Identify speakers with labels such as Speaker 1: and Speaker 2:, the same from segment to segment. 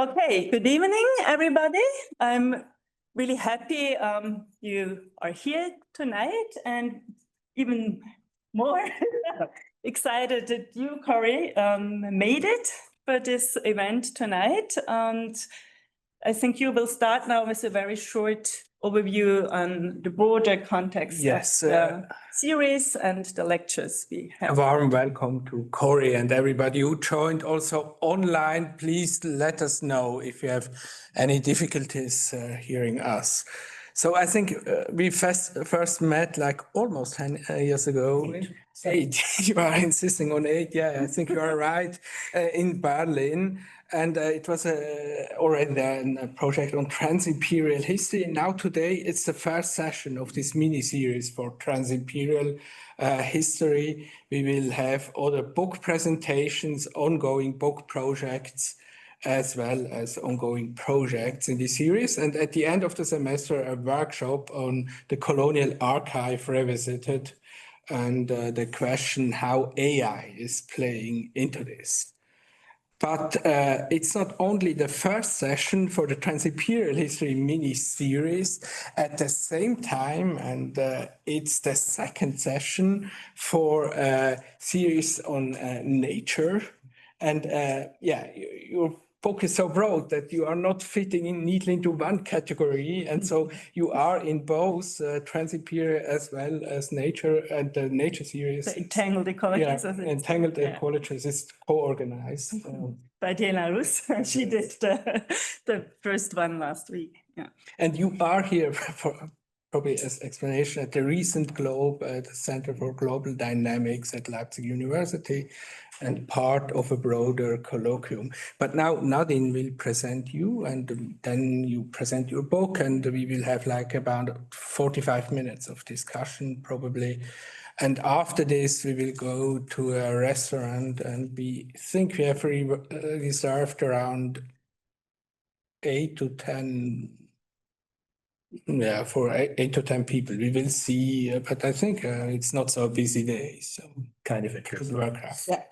Speaker 1: Okay, good evening, everybody. I'm really happy you are here tonight, and even more excited that you, Corey, made it for this event tonight. And I think you will start now with a very short overview on the broader context of the series and the lectures we have.
Speaker 2: A warm welcome to Corey and everybody who joined also online. Please let us know if you have any difficulties hearing us. So I think we first met like almost 10 years ago. 8. You are insisting on 8. Yeah, I think you are right, in Berlin. And it was already a project on trans-imperial history. And now today it's the first session of this mini-series for trans-imperial history. We will have other book presentations, ongoing book projects, as well as ongoing projects in this series. And at the end of the semester, a workshop on the Colonial archive revisited and the question how AI is playing into this. But it's not only the first session for the Trans-Imperial History mini-series at the same time, and it's the second session for a series on nature. And yeah, your book is so broad that you are not fitting in neatly into one category. And so you are in both trans-imperial as well as nature, and the nature series.
Speaker 1: The entangled ecologies.
Speaker 2: Yeah, entangled ecologies is co-organized.
Speaker 1: By Diana Rus. She did the first one last week. Yeah.
Speaker 2: And you are here for probably as explanation at the ReCentGlobe, the Center for Global Dynamics at Leipzig University, and part of a broader colloquium. But now Nadin will present you, and then you present your book, and we will have like about 45 minutes of discussion probably. And after this, we will go to a restaurant, and we think we have reserved around 8 to 10. Yeah, for 8 to 10 people. We will see, but I think it's not so busy day, so kind of a workout.
Speaker 1: Yeah.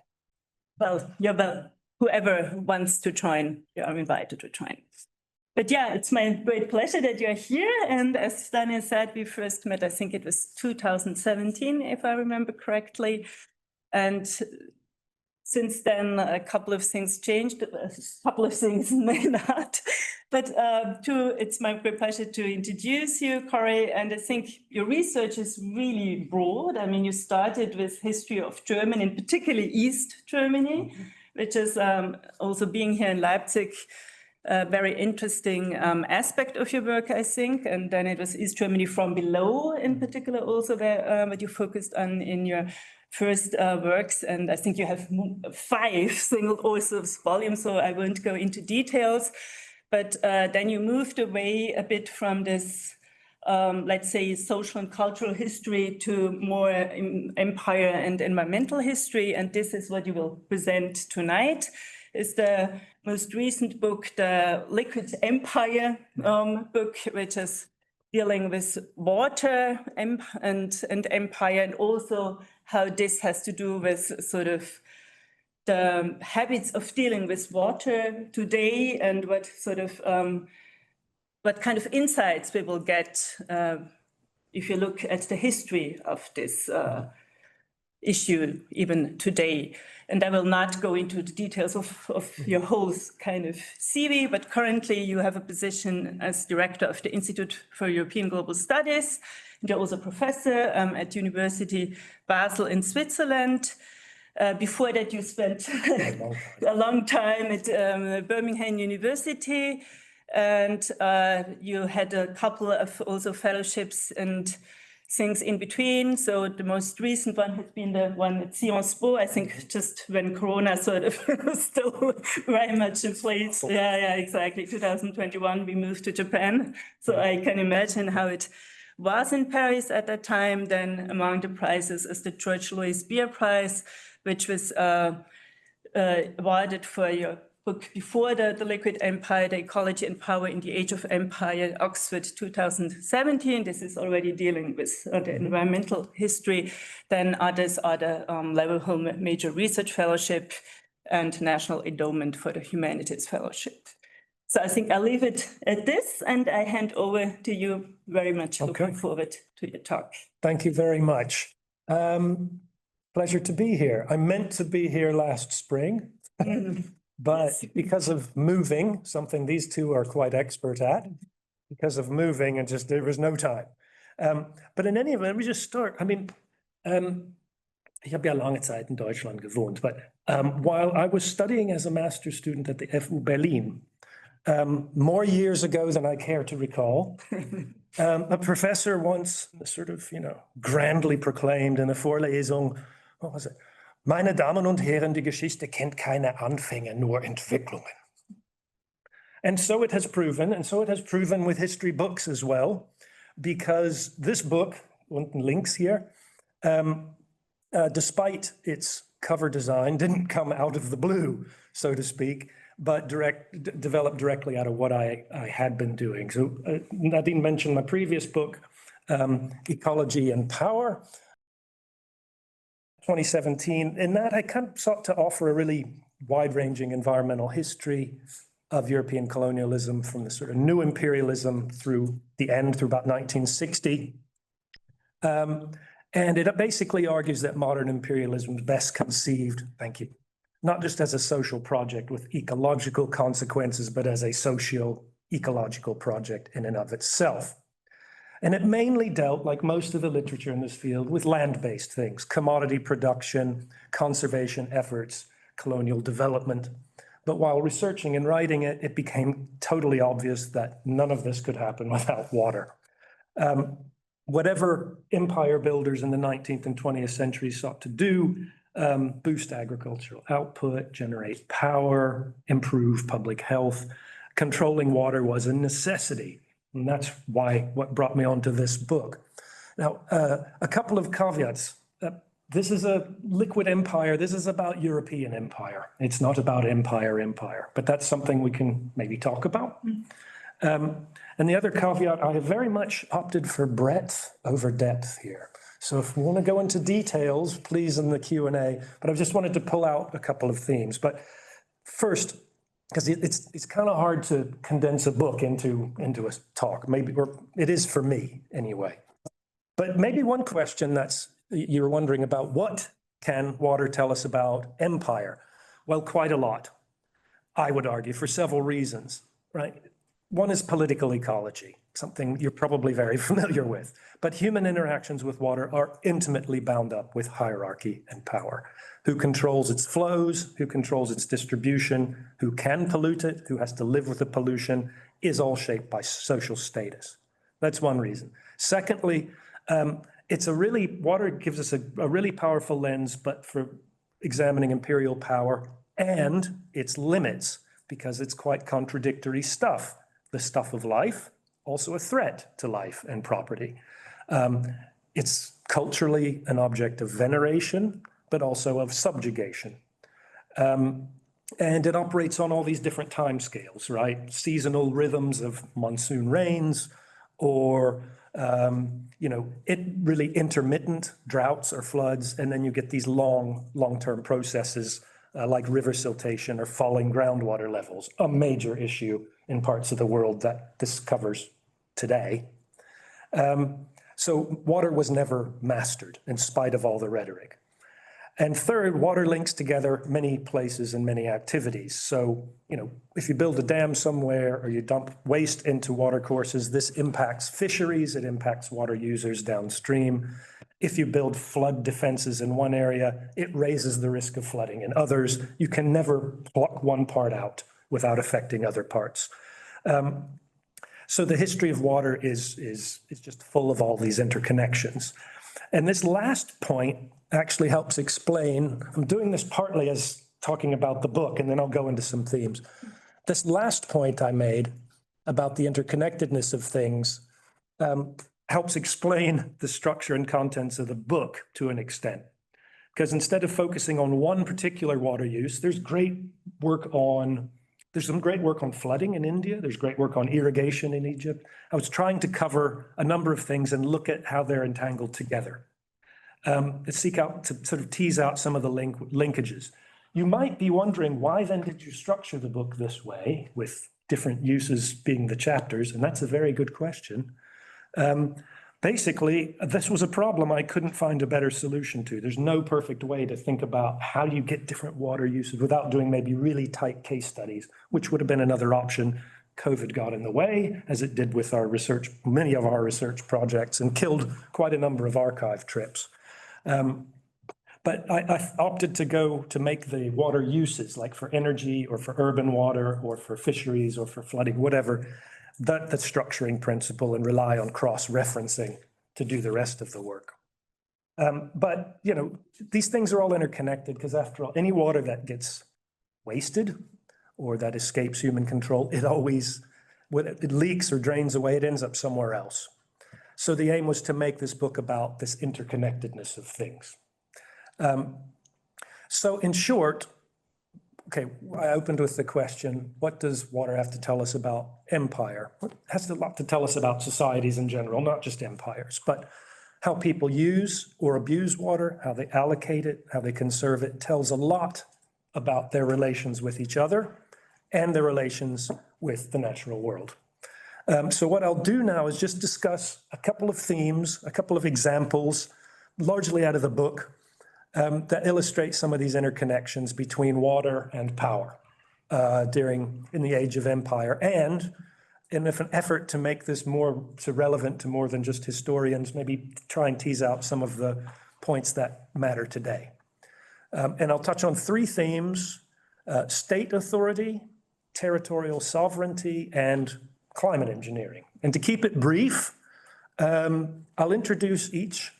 Speaker 1: Well, whoever wants to join, you are invited to join. But yeah, it's my great pleasure that you're here. And as Daniel said, we first met, I think it was 2017, if I remember correctly. And since then, a couple of things changed, a couple of things may not. But it's my great pleasure to introduce you, Corey. And I think your research is really broad. I mean, you started with history of Germany, and particularly East Germany, which is also being here in Leipzig, a very interesting aspect of your work, I think. And then it was East Germany from below, in particular, also there, what you focused on in your first works. And I think you have 5 single authors volumes, so I won't go into details. But then you moved away a bit from this, let's say, social and cultural history to more empire and environmental history. And this is what you will present tonight. Is the most recent book, the Liquid Empire book, which is dealing with water and empire, and also how this has to do with sort of the habits of dealing with water today, and what sort of what kind of insights we will get if you look at the history of this issue even today. And I will not go into the details of your whole kind of CV, but currently you have a position as director of the Institute for European Global Studies. And you're also a professor at University Basel in Switzerland. Before that, you spent a long time at Birmingham University, and you had a couple of also fellowships and things in between. So the most recent one has been the one at Sciences Po, I think just when Corona sort of still very much in place. Yeah, exactly. 2021, we moved to Japan. So I can imagine how it was in Paris at that time. Then among the prizes is the George Louis Beer Prize, which was awarded for your book before the Liquid Empire, the Ecology and Power in the Age of Empire, Oxford 2017. This is already dealing with the environmental history. Then others are the Leverhulme Major Research Fellowship and National Endowment for the Humanities Fellowship. So I think I'll leave it at this, and I hand over to you. Very much looking forward to your talk.
Speaker 3: Thank you very much. Pleasure to be here. I meant to be here last spring, but because of moving, something these two are quite expert at, because of moving and just there was no time. But in any event, let me just start. I mean, ich habe ja lange Zeit in Deutschland gewohnt, but while I was studying as a master's student at the FU Berlin, more years ago than I care to recall, a professor once sort of, grandly proclaimed in a Vorlesung, what was it? Meine Damen und Herren, die Geschichte kennt keine Anfänge, nur Entwicklungen. And so it has proven, and so it has proven with history books as well, because this book, unten links here, despite its cover design, didn't come out of the blue, so to speak, but developed directly out of what I had been doing. So Nadin mentioned my previous book, Ecology and Power, 2017. In that, I kind of sought to offer a really wide-ranging environmental history of European colonialism from the sort of new imperialism through the end, through about 1960. And it basically argues that modern imperialism is best conceived, thank you, not just as a social project with ecological consequences, but as a socio-ecological project in and of itself. And it mainly dealt, like most of the literature in this field, with land-based things, commodity production, conservation efforts, colonial development. But while researching and writing it, it became totally obvious that none of this could happen without water. Whatever empire builders in the 19th and 20th centuries sought to do, boost agricultural output, generate power, improve public health, controlling water was a necessity. And that's what brought me onto this book. Now, a couple of caveats. This is a liquid empire. This is about European empire. It's not about empire, but that's something we can maybe talk about. And the other caveat, I have very much opted for breadth over depth here. So if we want to go into details, please in the Q&A, but I just wanted to pull out a couple of themes. But first, because it's kind of hard to condense a book into a talk, maybe, or it is for me anyway. But maybe one question you're wondering about, what can water tell us about empire? Well, quite a lot, I would argue, for several reasons, right? One is political ecology, something you're probably very familiar with. But human interactions with water are intimately bound up with hierarchy and power. Who controls its flows, who controls its distribution, who can pollute it, who has to live with the pollution, is all shaped by social status. That's one reason. Secondly, water gives us a really powerful lens, but for examining imperial power and its limits, because it's quite contradictory stuff. The stuff of life, also a threat to life and property. It's culturally an object of veneration, but also of subjugation. And it operates on all these different timescales, right? Seasonal rhythms of monsoon rains, or really intermittent droughts or floods, and then you get these long-term processes like river siltation or falling groundwater levels, a major issue in parts of the world that this covers today. So water was never mastered in spite of all the rhetoric. And third, water links together many places and many activities. So, if you build a dam somewhere or you dump waste into watercourses, this impacts fisheries, it impacts water users downstream. If you build flood defenses in one area, it raises the risk of flooding in others. You can never pluck one part out without affecting other parts. So the history of water is just full of all these interconnections. And this last point actually helps explain, I'm doing this partly as talking about the book, and then I'll go into some themes. This last point I made about the interconnectedness of things helps explain the structure and contents of the book to an extent. Because instead of focusing on one particular water use, there's some great work on flooding in India. There's great work on irrigation in Egypt. I was trying to cover a number of things and look at how they're entangled together. Seek out to sort of tease out some of the linkages. You might be wondering, why then did you structure the book this way with different uses being the chapters, and that's a very good question. Basically, this was a problem I couldn't find a better solution to. There's no perfect way to think about how you get different water uses without doing maybe really tight case studies, which would have been another option. COVID got in the way, as it did with our research, many of our research projects, and killed quite a number of archive trips. But I opted to make the water uses, like for energy or for urban water or for fisheries or for flooding, whatever, the structuring principle, and rely on cross-referencing to do the rest of the work. But, you know, these things are all interconnected because after all, any water that gets wasted or that escapes human control, when it leaks or drains away, it ends up somewhere else. So the aim was to make this book about this interconnectedness of things. So in short, okay, I opened with the question, what does water have to tell us about empire? It has a lot to tell us about societies in general, not just empires, but how people use or abuse water, how they allocate it, how they conserve it, tells a lot about their relations with each other and their relations with the natural world. So what I'll do now is just discuss a couple of themes, a couple of examples, largely out of the book, that illustrate some of these interconnections between water and power in the age of empire, and in an effort to make this more relevant to more than just historians, maybe try and tease out some of the points that matter today. And I'll touch on three themes: state authority, territorial sovereignty, and climate engineering. And to keep it brief, I'll introduce each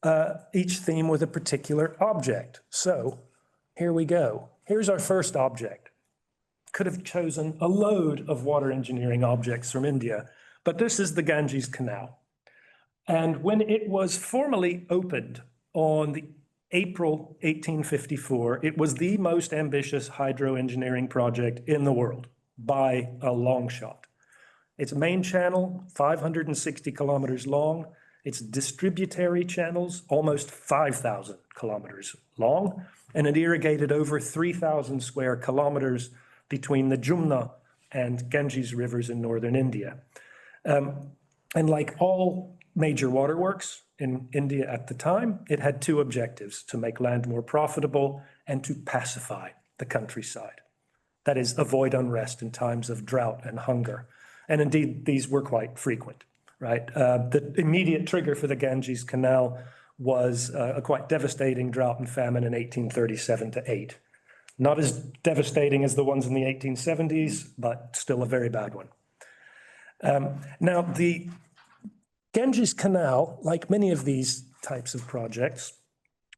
Speaker 3: theme with a particular object. So here we go. Here's our first object. Could have chosen a load of water engineering objects from India, but this is the Ganges Canal. And when it was formally opened on the April 1854, it was the most ambitious hydroengineering project in the world by a long shot. Its main channel, 560 kilometers long. Its distributary channels, almost 5,000 kilometers long, and it irrigated over 3,000 square kilometers between the Jumna and Ganges rivers in northern India. And like all major waterworks in India at the time, it had two objectives: to make land more profitable and to pacify the countryside. That is, avoid unrest in times of drought and hunger. And indeed, these were quite frequent, right? The immediate trigger for the Ganges Canal was a quite devastating drought and famine in 1837 to 8. Not as devastating as the ones in the 1870s, but still a very bad one. Now, the Ganges Canal, like many of these types of projects,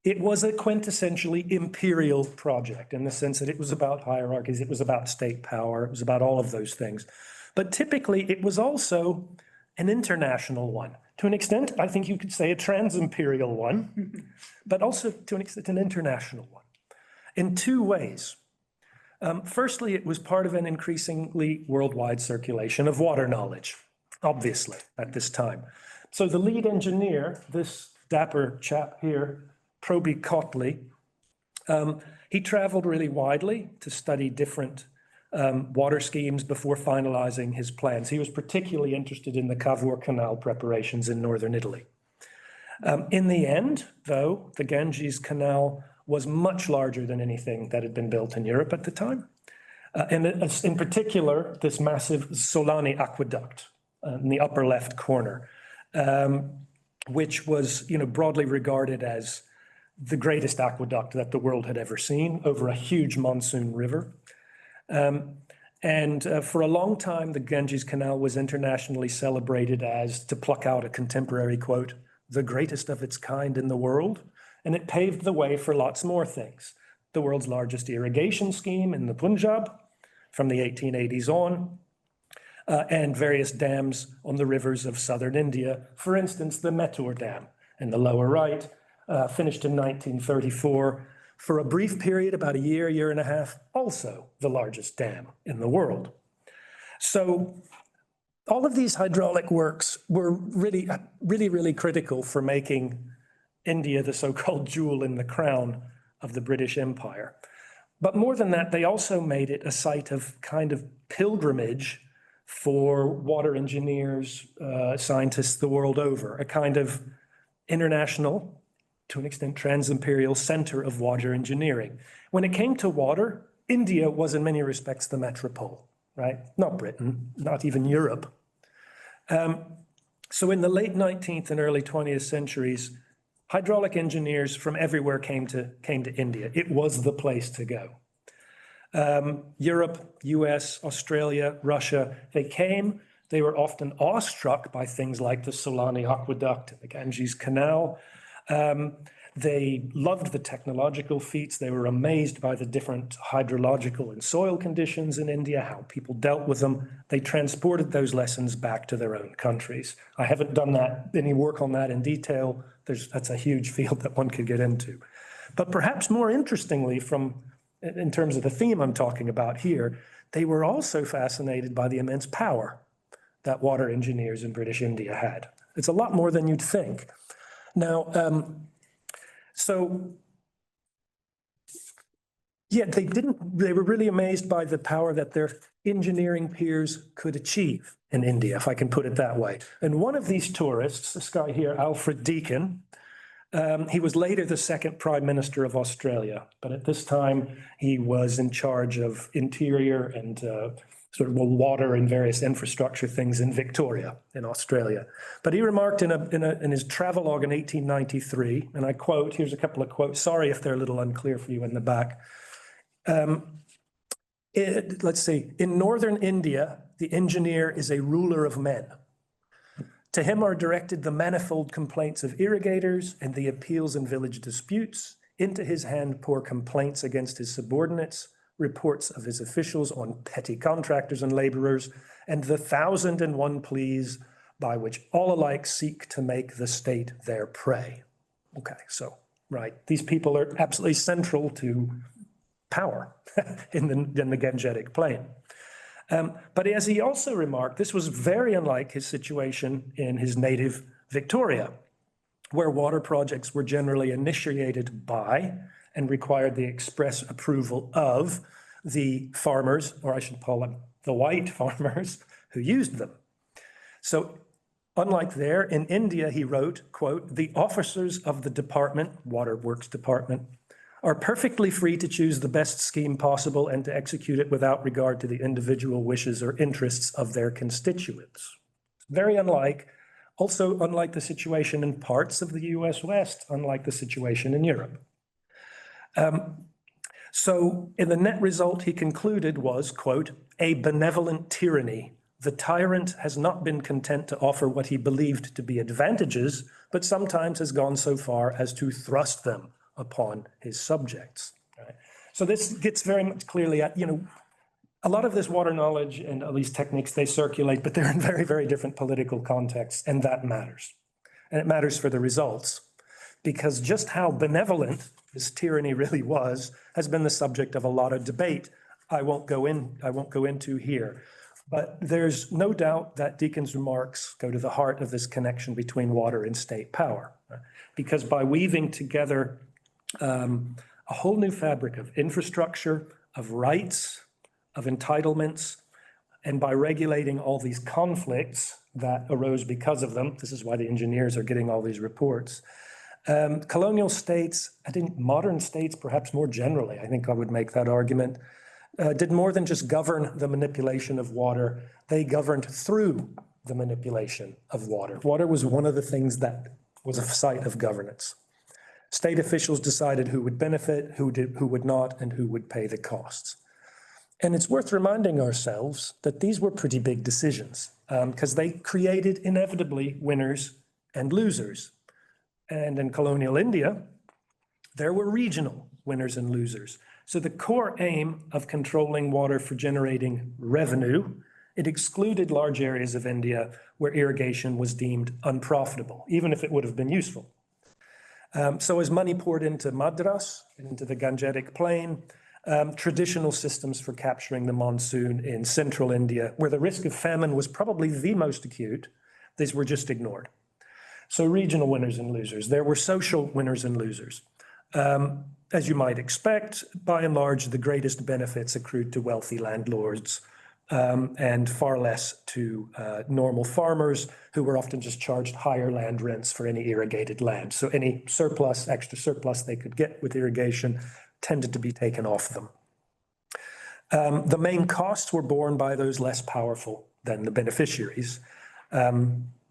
Speaker 3: it was a quintessentially imperial project in the sense that it was about hierarchies, it was about state power, it was about all of those things. But typically, it was also an international one. To an extent, I think you could say a trans-imperial one, but also to an extent, an international one, in two ways. Firstly, it was part of an increasingly worldwide circulation of water knowledge, obviously, at this time. So the lead engineer, this dapper chap here, Proby Cotley, he traveled really widely to study different water schemes before finalizing his plans. He was particularly interested in the Cavour Canal preparations in northern Italy. In the end, though, the Ganges Canal was much larger than anything that had been built in Europe at the time. And in particular, this massive Solani aqueduct in the upper left corner, which was, broadly regarded as the greatest aqueduct that the world had ever seen over a huge monsoon river. And for a long time, the Ganges Canal was internationally celebrated as, to pluck out a contemporary quote, the greatest of its kind in the world. And it paved the way for lots more things. The world's largest irrigation scheme in the Punjab from the 1880s on, and various dams on the rivers of southern India. For instance, the Mettur Dam in the lower right, finished in 1934. For a brief period, about a year and a half, also the largest dam in the world. So all of these hydraulic works were really critical for making India the so-called jewel in the crown of the British Empire. But more than that, they also made it a site of kind of pilgrimage for water engineers, scientists the world over, a kind of international, to an extent, trans-imperial center of water engineering. When it came to water, India was in many respects the metropole, right? Not Britain, not even Europe. So in the late 19th and early 20th centuries, hydraulic engineers from everywhere came to India. It was the place to go. Europe, US, Australia, Russia, they came. They were often awestruck by things like the Solani Aqueduct and the Ganges Canal. They loved the technological feats. They were amazed by the different hydrological and soil conditions in India, how people dealt with them. They transported those lessons back to their own countries. I haven't done any work on that in detail. That's a huge field that one could get into. But perhaps more interestingly, in terms of the theme I'm talking about here, they were also fascinated by the immense power that water engineers in British India had. It's a lot more than you'd think. Now, they were really amazed by the power that their engineering peers could achieve in India, if I can put it that way. And one of these tourists, this guy here, Alfred Deakin, he was later the second Prime Minister of Australia, but at this time he was in charge of interior and sort of water and various infrastructure things in Victoria, in Australia. But he remarked in his travelogue in 1893, and I quote, here's a couple of quotes, sorry if they're a little unclear for you in the back. Let's see, in northern India, the engineer is a ruler of men. To him are directed the manifold complaints of irrigators and the appeals in village disputes. Into his hand pour complaints against his subordinates, reports of his officials on petty contractors and laborers, and the 1,001 pleas by which all alike seek to make the state their prey. Okay, so, right, these people are absolutely central to power in the Gangetic Plain. But as he also remarked, this was very unlike his situation in his native Victoria, where water projects were generally initiated by and required the express approval of the farmers, or I should call them the white farmers, who used them. So unlike there, in India, he wrote, quote, the officers of the department, Waterworks Department, are perfectly free to choose the best scheme possible and to execute it without regard to the individual wishes or interests of their constituents. Very unlike, also unlike the situation in parts of the US West, unlike the situation in Europe. So in the net result, he concluded was, quote, a benevolent tyranny. The tyrant has not been content to offer what he believed to be advantages, but sometimes has gone so far as to thrust them upon his subjects. Right? So this gets very much clearly at, a lot of this water knowledge and all these techniques, they circulate, but they're in very, very different political contexts, and that matters. And it matters for the results, because just how benevolent this tyranny really was has been the subject of a lot of debate I won't go into here. But there's no doubt that Deakin's remarks go to the heart of this connection between water and state power, right? Because by weaving together a whole new fabric of infrastructure, of rights, of entitlements, and by regulating all these conflicts that arose because of them, this is why the engineers are getting all these reports. Colonial states, I think modern states, perhaps more generally, I think I would make that argument, did more than just govern the manipulation of water. They governed through the manipulation of water. Water was one of the things that was a site of governance. State officials decided who would benefit, who would not, and who would pay the costs. And it's worth reminding ourselves that these were pretty big decisions because they created inevitably winners and losers. And in colonial India, there were regional winners and losers. So the core aim of controlling water for generating revenue, it excluded large areas of India where irrigation was deemed unprofitable, even if it would have been useful. So as money poured into Madras, into the Gangetic Plain, traditional systems for capturing the monsoon in central India, where the risk of famine was probably the most acute, these were just ignored. So regional winners and losers. There were social winners and losers. as you might expect, by and large, the greatest benefits accrued to wealthy landlords and far less to normal farmers who were often just charged higher land rents for any irrigated land. So any surplus, extra surplus they could get with irrigation tended to be taken off them. The main costs were borne by those less powerful than the beneficiaries,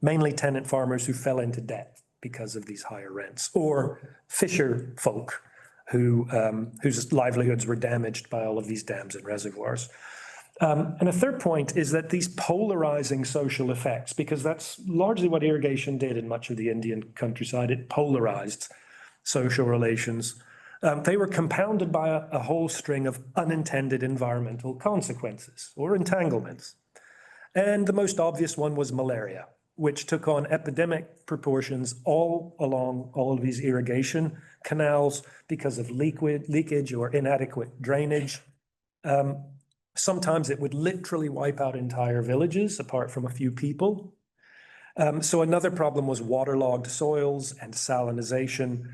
Speaker 3: mainly tenant farmers who fell into debt because of these higher rents, or fisher folk whose livelihoods were damaged by all of these dams and reservoirs. And a third point is that these polarizing social effects, because that's largely what irrigation did in much of the Indian countryside, it polarized social relations. They were compounded by a whole string of unintended environmental consequences or entanglements. And the most obvious one was malaria, which took on epidemic proportions all along all of these irrigation canals because of leakage or inadequate drainage. Sometimes it would literally wipe out entire villages apart from a few people. So another problem was waterlogged soils and salinization,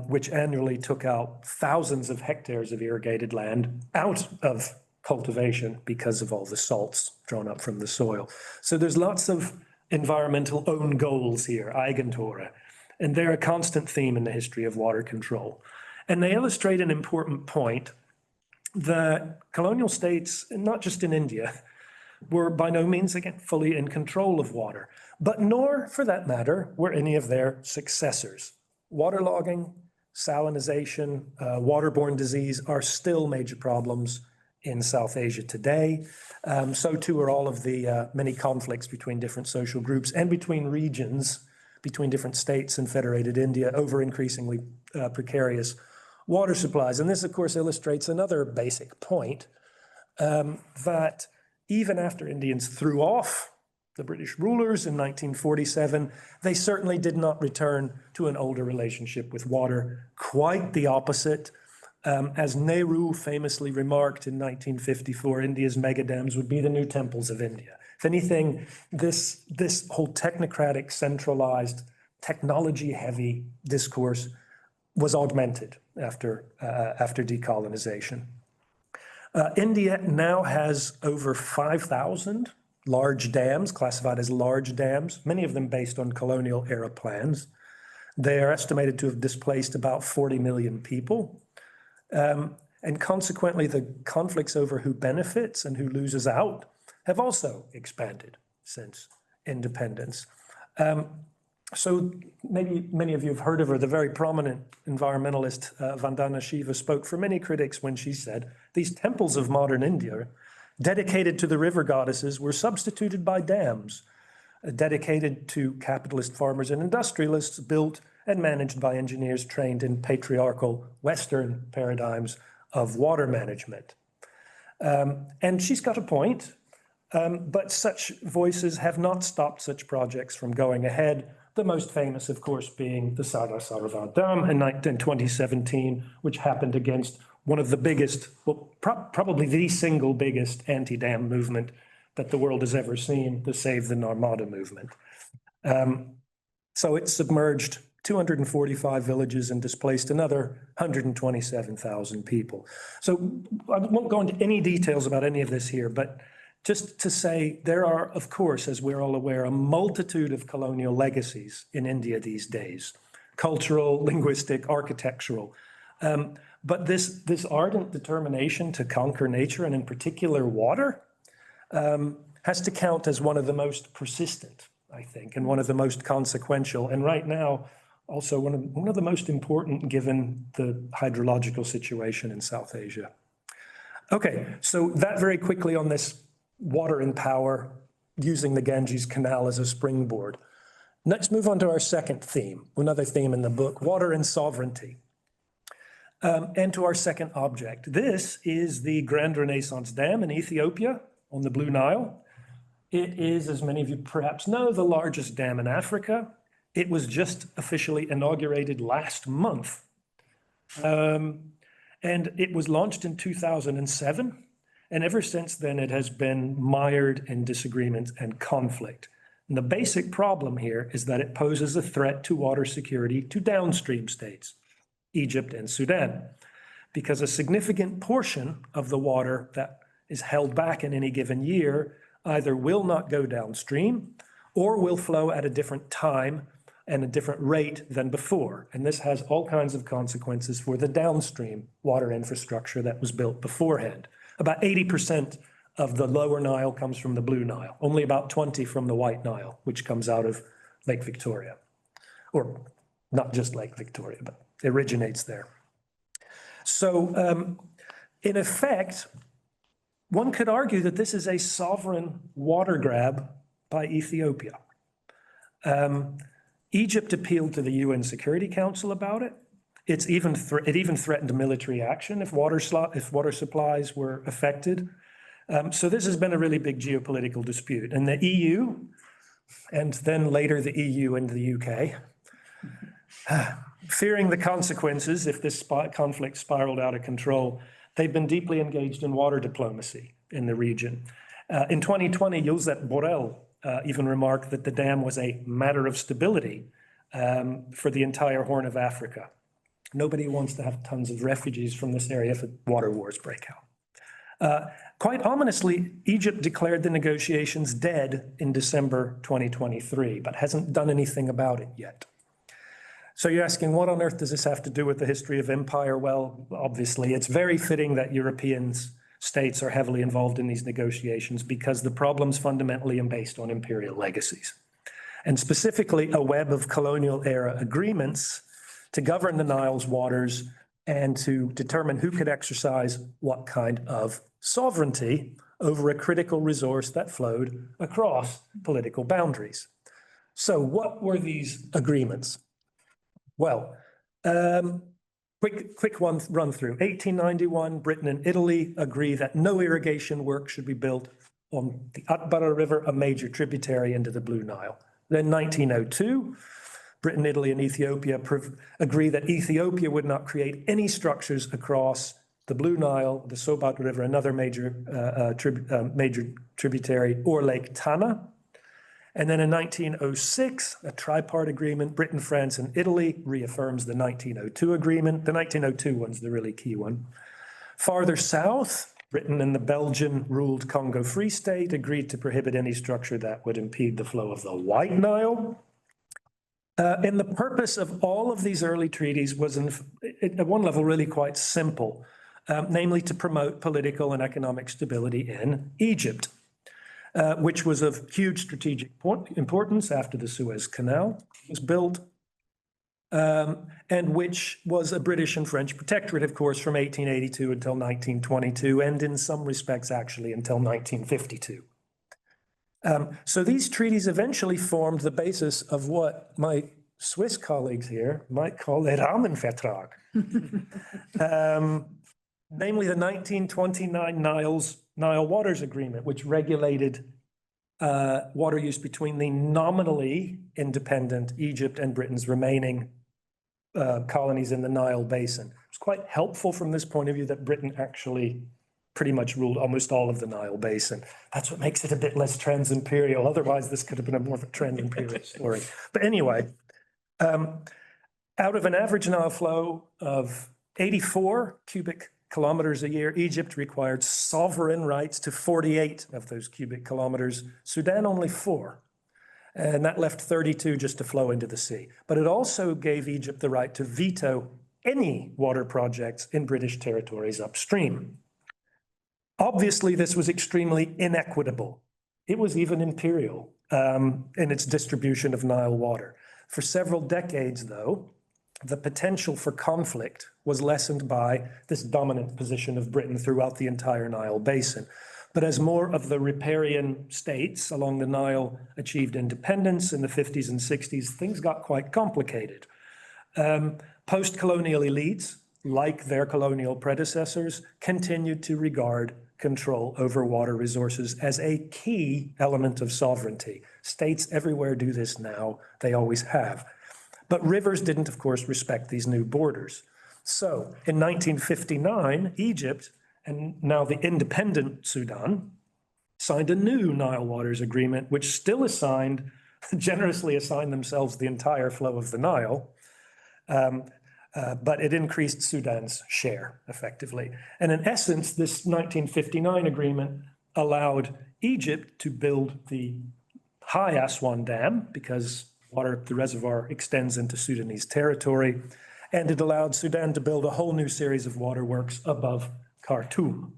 Speaker 3: which annually took out thousands of hectares of irrigated land out of cultivation because of all the salts drawn up from the soil. So there's lots of environmental own goals here, Eigentore, and they're a constant theme in the history of water control. And they illustrate an important point that colonial states, not just in India, were by no means, again, fully in control of water, but nor, for that matter, were any of their successors. Waterlogging, salinization, waterborne disease are still major problems in South Asia today. So too are all of the many conflicts between different social groups and between regions, between different states and federated India over increasingly precarious water supplies. And this, of course, illustrates another basic point, that even after Indians threw off the British rulers in 1947, they certainly did not return to an older relationship with water. Quite the opposite. As Nehru famously remarked in 1954, India's megadams would be the new temples of India. If anything, this whole technocratic, centralized, technology-heavy discourse was augmented after decolonization. India now has over 5,000 large dams, classified as large dams, many of them based on colonial era plans. They are estimated to have displaced about 40 million people. And consequently, the conflicts over who benefits and who loses out have also expanded since independence. So maybe many of you have heard of her. The very prominent environmentalist Vandana Shiva spoke for many critics when she said, these temples of modern India, dedicated to the river goddesses, were substituted by dams, dedicated to capitalist farmers and industrialists, built and managed by engineers trained in patriarchal Western paradigms of water management. And she's got a point, but such voices have not stopped such projects from going ahead. The most famous, of course, being the Sardar Sarovar Dam in 2017, which happened against one of the biggest, well, probably the single biggest anti-dam movement that the world has ever seen, the Save the Narmada movement. So it submerged 245 villages and displaced another 127,000 people. So I won't go into any details about any of this here, but just to say there are, of course, as we're all aware, a multitude of colonial legacies in India these days, cultural, linguistic, architectural. But this ardent determination to conquer nature, and in particular water, has to count as one of the most persistent, I think, and one of the most consequential. And right now, also one of the most important given the hydrological situation in South Asia. Okay, so that very quickly on this water and power, using the Ganges Canal as a springboard. Let's move on to our second theme, another theme in the book, water and sovereignty. And to our second object. This is the Grand Renaissance Dam in Ethiopia on the Blue Nile. It is, as many of you perhaps know, the largest dam in Africa. It was just officially inaugurated last month. And it was launched in 2007. And ever since then, it has been mired in disagreement and conflict. And the basic problem here is that it poses a threat to water security to downstream states. Egypt and Sudan, because a significant portion of the water that is held back in any given year either will not go downstream or will flow at a different time and a different rate than before. And this has all kinds of consequences for the downstream water infrastructure that was built beforehand. About 80% of the lower Nile comes from the Blue Nile, only about 20 from the White Nile, which comes out of Lake Victoria. Or not just Lake Victoria, but originates there. So in effect, one could argue that this is a sovereign water grab by Ethiopia. Egypt appealed to the UN Security Council about it. It even threatened military action if water supplies were affected. So this has been a really big geopolitical dispute. And the EU, and then later the EU and the UK, fearing the consequences if this conflict spiraled out of control, they've been deeply engaged in water diplomacy in the region. In 2020, Josep Borrell even remarked that the dam was a matter of stability for the entire Horn of Africa. Nobody wants to have tons of refugees from this area if water wars break out. Quite ominously, Egypt declared the negotiations dead in December 2023, but hasn't done anything about it yet. So you're asking, what on earth does this have to do with the history of empire? Well, obviously, it's very fitting that European states are heavily involved in these negotiations because the problem's fundamentally based on imperial legacies. And specifically, a web of colonial era agreements to govern the Nile's waters and to determine who could exercise what kind of sovereignty over a critical resource that flowed across political boundaries. So what were these agreements? Well, quick one run through. 1891, Britain and Italy agree that no irrigation work should be built on the Atbara River, a major tributary into the Blue Nile. Then 1902, Britain, Italy, and Ethiopia agree that Ethiopia would not create any structures across the Blue Nile, the Sobat River, another major tributary, or Lake Tana. And then in 1906, a tripart agreement, Britain, France, and Italy reaffirms the 1902 agreement. The 1902 one's the really key one. Farther south, Britain and the Belgian-ruled Congo Free State agreed to prohibit any structure that would impede the flow of the White Nile. And the purpose of all of these early treaties was, at one level, really quite simple, namely to promote political and economic stability in Egypt. Which was of huge strategic importance after the Suez Canal was built, and which was a British and French protectorate, of course, from 1882 until 1922, and in some respects, actually, until 1952. So these treaties eventually formed the basis of what my Swiss colleagues here might call a Rahmenvertrag, namely the 1929 Nile Waters Agreement, which regulated water use between the nominally independent Egypt and Britain's remaining colonies in the Nile Basin. It's quite helpful from this point of view that Britain actually pretty much ruled almost all of the Nile Basin. That's what makes it a bit less trans-imperial. Otherwise, this could have been a more of a trans-imperial story. But anyway, out of an average Nile flow of 84 cubic kilometers a year, Egypt required sovereign rights to 48 of those cubic kilometers, Sudan only 4. And that left 32 just to flow into the sea. But it also gave Egypt the right to veto any water projects in British territories upstream. Obviously, this was extremely inequitable. It was even imperial in its distribution of Nile water. For several decades, though, the potential for conflict was lessened by this dominant position of Britain throughout the entire Nile Basin. But as more of the riparian states along the Nile achieved independence in the 50s and 60s, things got quite complicated. Post-colonial elites, like their colonial predecessors, continued to regard control over water resources as a key element of sovereignty. States everywhere do this now, they always have. But rivers didn't, of course, respect these new borders. So in 1959, Egypt, and now the independent Sudan, signed a new Nile Waters Agreement, which still generously assigned themselves the entire flow of the Nile, but it increased Sudan's share effectively. And in essence, this 1959 agreement allowed Egypt to build the high Aswan Dam because the reservoir extends into Sudanese territory, and it allowed Sudan to build a whole new series of waterworks above Khartoum.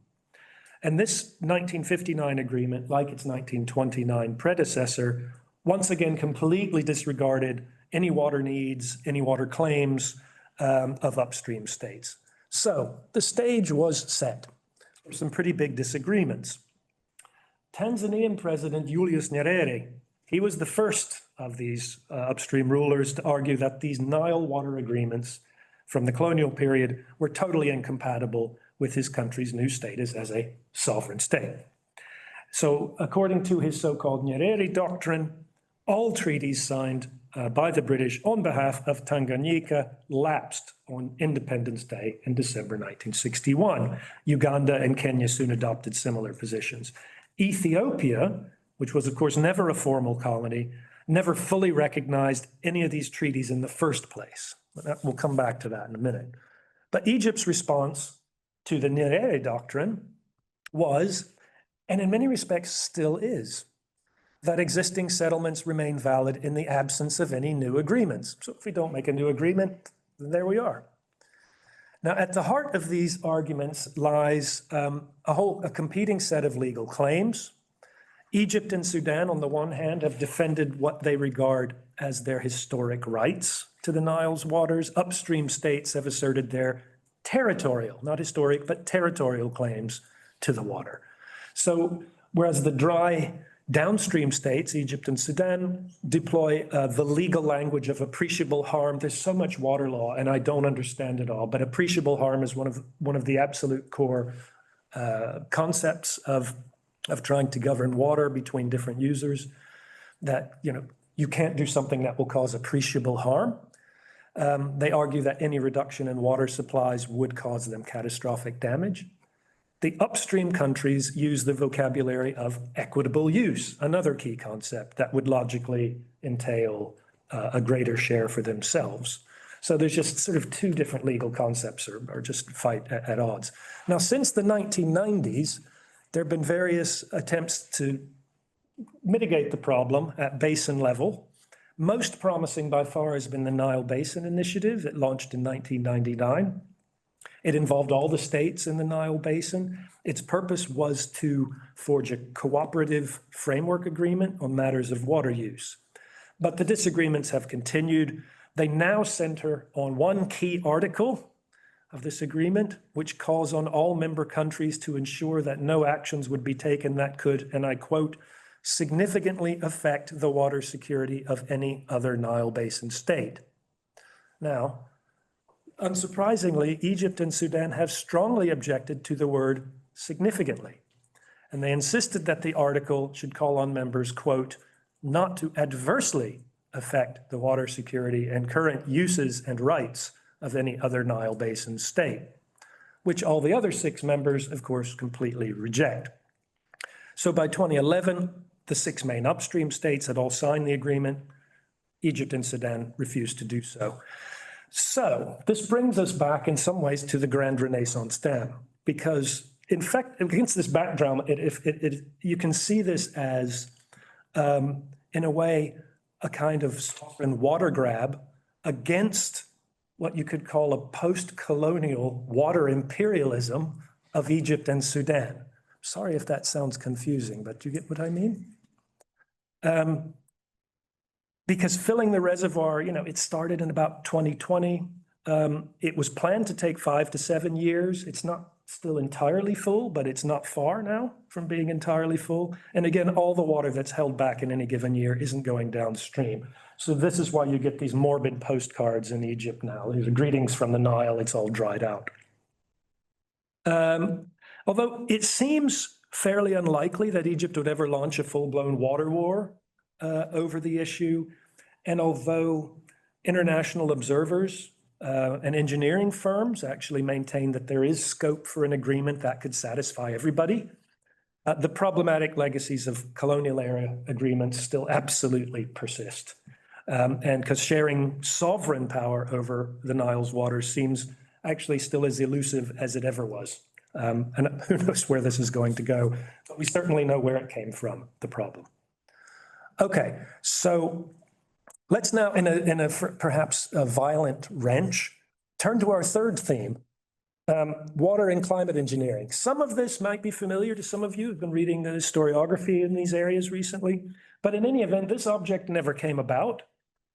Speaker 3: And this 1959 agreement, like its 1929 predecessor, once again completely disregarded any water needs, any water claims of upstream states. So the stage was set for some pretty big disagreements. Tanzanian President Julius Nyerere, he was the first of these upstream rulers to argue that these Nile water agreements from the colonial period were totally incompatible with his country's new status as a sovereign state. So according to his so-called Nyerere doctrine, all treaties signed by the British on behalf of Tanganyika lapsed on Independence Day in December 1961. Uganda and Kenya soon adopted similar positions. Ethiopia, which was of course never a formal colony, never fully recognized any of these treaties in the first place. We'll come back to that in a minute. But Egypt's response to the Nyerere doctrine was, and in many respects still is, that existing settlements remain valid in the absence of any new agreements. So if we don't make a new agreement, then there we are. Now, at the heart of these arguments lies a competing set of legal claims. Egypt and Sudan, on the one hand, have defended what they regard as their historic rights to the Nile's waters. Upstream states have asserted their territorial, not historic, but territorial claims to the water. So whereas the dry downstream states, Egypt and Sudan, deploy the legal language of appreciable harm. There's so much water law, and I don't understand it all, but appreciable harm is one of the absolute core concepts of trying to govern water between different users, that you can't do something that will cause appreciable harm. They argue that any reduction in water supplies would cause them catastrophic damage. The upstream countries use the vocabulary of equitable use, another key concept that would logically entail a greater share for themselves. So there's just sort of two different legal concepts or just fight at odds. Now, since the 1990s, there have been various attempts to mitigate the problem at basin level. Most promising by far has been the Nile Basin Initiative. It launched in 1999. It involved all the states in the Nile Basin. Its purpose was to forge a cooperative framework agreement on matters of water use. But the disagreements have continued. They now center on one key article of this agreement, which calls on all member countries to ensure that no actions would be taken that could, and I quote, significantly affect the water security of any other Nile Basin state. Now, unsurprisingly, Egypt and Sudan have strongly objected to the word significantly, and they insisted that the article should call on members, quote, not to adversely affect the water security and current uses and rights of any other Nile Basin state, which all the other 6 members, of course, completely reject. So by 2011, the 6 main upstream states had all signed the agreement. Egypt and Sudan refused to do so. So this brings us back in some ways to the Grand Renaissance Dam, because in fact, against this background, you can see this as, in a way, a kind of sovereign water grab against what you could call a post-colonial water imperialism of Egypt and Sudan. Sorry if that sounds confusing, but do you get what I mean? Because filling the reservoir, it started in about 2020. It was planned to take 5 to 7 years. It's not still entirely full, but it's not far now from being entirely full. And again, all the water that's held back in any given year isn't going downstream. So this is why you get these morbid postcards in Egypt now. These are greetings from the Nile, it's all dried out. Although it seems fairly unlikely that Egypt would ever launch a full-blown water war over the issue, and although international observers and engineering firms actually maintain that there is scope for an agreement that could satisfy everybody, the problematic legacies of colonial era agreements still absolutely persist. And because sharing sovereign power over the Nile's waters seems actually still as elusive as it ever was. And who knows where this is going to go, but we certainly know where it came from, the problem. Okay, so let's now, in a perhaps a violent wrench, turn to our third theme, water and climate engineering. Some of this might be familiar to some of you who've been reading the historiography in these areas recently, but in any event, this object never came about.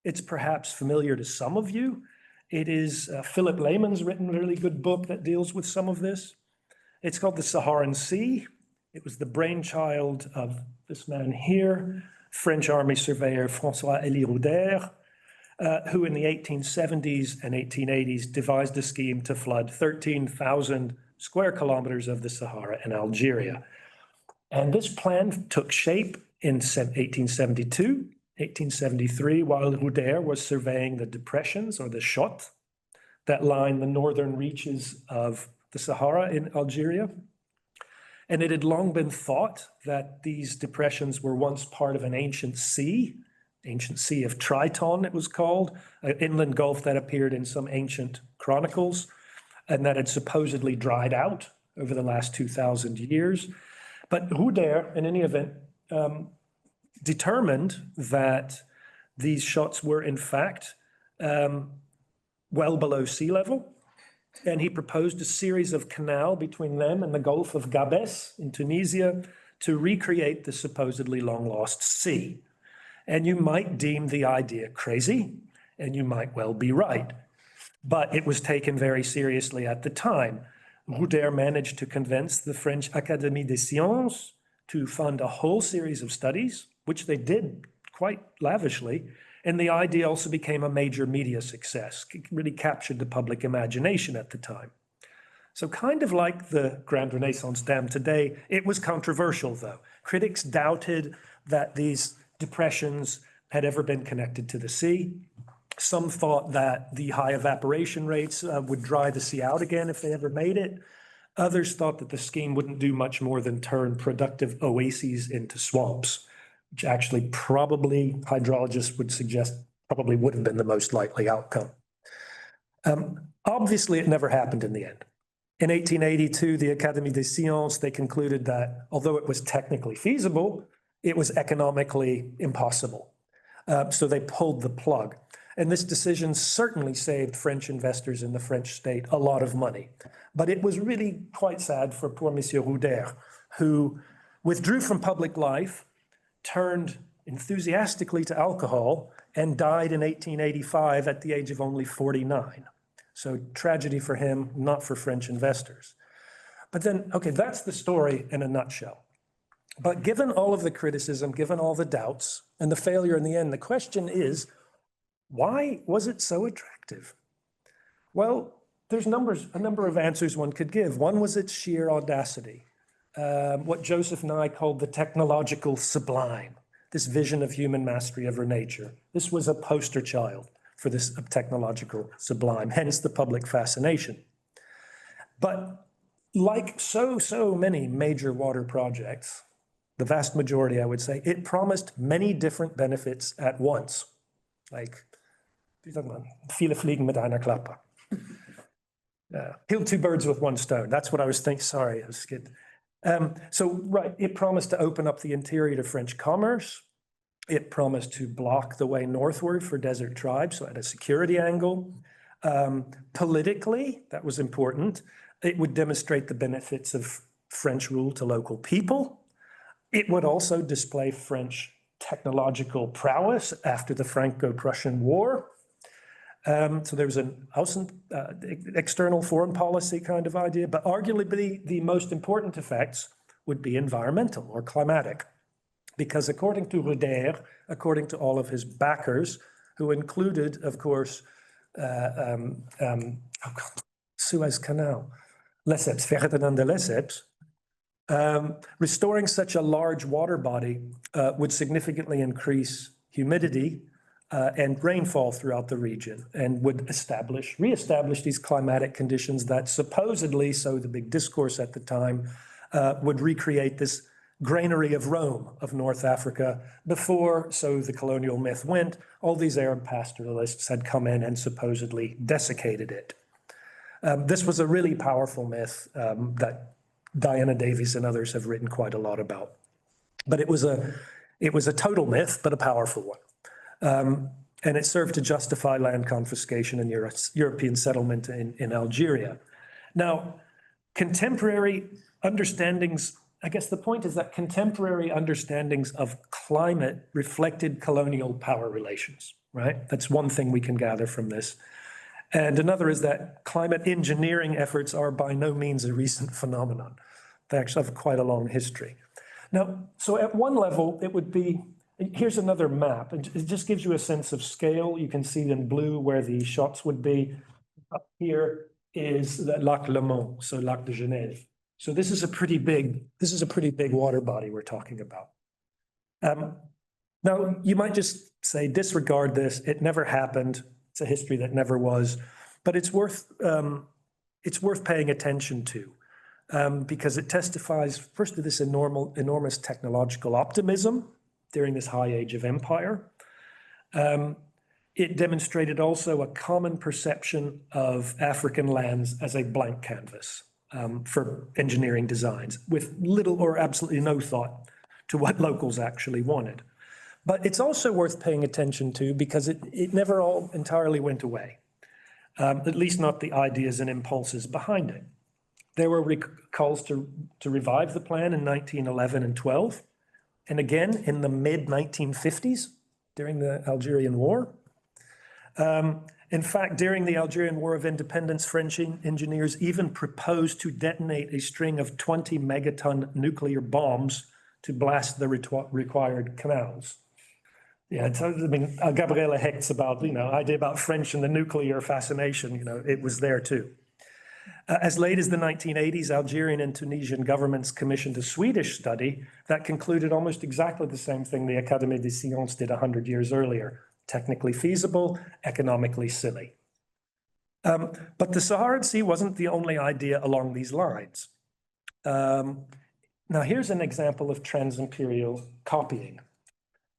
Speaker 3: It's perhaps familiar to some of you. It is Philip Lehman's written a really good book that deals with some of this. It's called The Saharan Sea. It was the brainchild of this man here, French Army surveyor François-Élie Roudère, who in the 1870s and 1880s devised a scheme to flood 13,000 square kilometers of the Sahara in Algeria. And this plan took shape in 1872, 1873, while Roudère was surveying the depressions, or the chott, that line the northern reaches of the Sahara in Algeria. And it had long been thought that these depressions were once part of an ancient sea of Triton, it was called, an inland gulf that appeared in some ancient chronicles and that had supposedly dried out over the last 2,000 years. But Roudère, in any event, determined that these chotts were in fact well below sea level. And he proposed a series of canals between them and the Gulf of Gabes in Tunisia to recreate the supposedly long-lost sea. And you might deem the idea crazy, and you might well be right. But it was taken very seriously at the time. Roudère managed to convince the French Académie des Sciences to fund a whole series of studies, which they did quite lavishly. And the idea also became a major media success. It really captured the public imagination at the time. So kind of like the Grand Renaissance Dam today, it was controversial though. Critics doubted that these depressions had ever been connected to the sea. Some thought that the high evaporation rates would dry the sea out again if they ever made it. Others thought that the scheme wouldn't do much more than turn productive oases into swamps, which actually probably hydrologists would suggest probably would have been the most likely outcome. Obviously, it never happened in the end. In 1882, the Académie des Sciences, they concluded that although it was technically feasible, it was economically impossible. So they pulled the plug. And this decision certainly saved French investors in the French state a lot of money. But it was really quite sad for poor Monsieur Roudère, who withdrew from public life, turned enthusiastically to alcohol, and died in 1885 at the age of only 49. So tragedy for him, not for French investors. But then, okay, that's the story in a nutshell. But given all of the criticism, given all the doubts, and the failure in the end, the question is, why was it so attractive? Well, there's a number of answers one could give. One was its sheer audacity. What Joseph Nye called the technological sublime, this vision of human mastery over nature. This was a poster child for this technological sublime, hence the public fascination. But like so many major water projects, the vast majority, I would say, it promised many different benefits at once. Like, viele Fliegen mit einer Klappe. Kill two birds with one stone. That's what I was thinking. Sorry, I was skipped. Right, it promised to open up the interior to French commerce. It promised to block the way northward for desert tribes, so at a security angle. Politically, that was important. It would demonstrate the benefits of French rule to local people. It would also display French technological prowess after the Franco-Prussian War. So there was an external foreign policy kind of idea, but arguably the most important effects would be environmental or climatic. Because according to Roudère, according to all of his backers, who included, of course, Suez Canal, Lesseps, Ferdinand de Lesseps, restoring such a large water body would significantly increase humidity and rainfall throughout the region, and would reestablish these climatic conditions that supposedly, so the big discourse at the time, would recreate this granary of Rome of North Africa before, so the colonial myth went, all these Arab pastoralists had come in and supposedly desiccated it. This was a really powerful myth that Diana Davies and others have written quite a lot about. But it was a total myth, but a powerful one. And it served to justify land confiscation and European settlement in Algeria. Now, contemporary understandings, I guess the point is that contemporary understandings of climate reflected colonial power relations, right? That's one thing we can gather from this. And another is that climate engineering efforts are by no means a recent phenomenon. They actually have quite a long history. Now, so at one level, it would be, here's another map. It just gives you a sense of scale. You can see in blue where the shots would be. Up here is the Lac Le Mans, so Lac de Genève. So this is a pretty big water body we're talking about. Now, you might just say, disregard this. It never happened. It's a history that never was. But it's worth paying attention to. Because it testifies first to this enormous technological optimism during this high age of empire. It demonstrated also a common perception of African lands as a blank canvas for engineering designs, with little or absolutely no thought to what locals actually wanted. But it's also worth paying attention to because it never all entirely went away, at least not the ideas and impulses behind it. There were calls to revive the plan in 1911 and 12, and again in the mid-1950s during the Algerian War. In fact, during the Algerian War of Independence, French engineers even proposed to detonate a string of 20 megaton nuclear bombs to blast the required canals. Yeah, I mean, Gabriele Hecht's about, idea about French and the nuclear fascination, it was there too. As late as the 1980s, Algerian and Tunisian governments commissioned a Swedish study that concluded almost exactly the same thing the Académie des Sciences did 100 years earlier. Technically feasible, economically silly. But the Saharan Sea wasn't the only idea along these lines. Now here's an example of trans-imperial copying.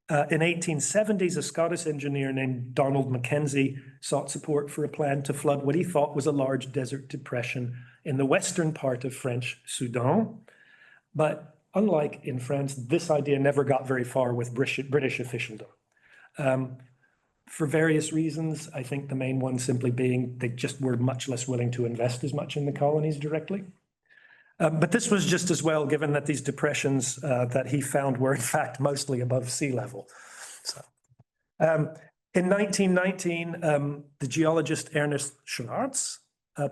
Speaker 3: In 1870s, a Scottish engineer named Donald Mackenzie sought support for a plan to flood what he thought was a large desert depression in the western part of French Sudan. But unlike in France, this idea never got very far with British officialdom. For various reasons, I think the main one simply being they just were much less willing to invest as much in the colonies directly. But this was just as well, given that these depressions that he found were in fact mostly above sea level. So, in 1919, the geologist Ernest Schwartz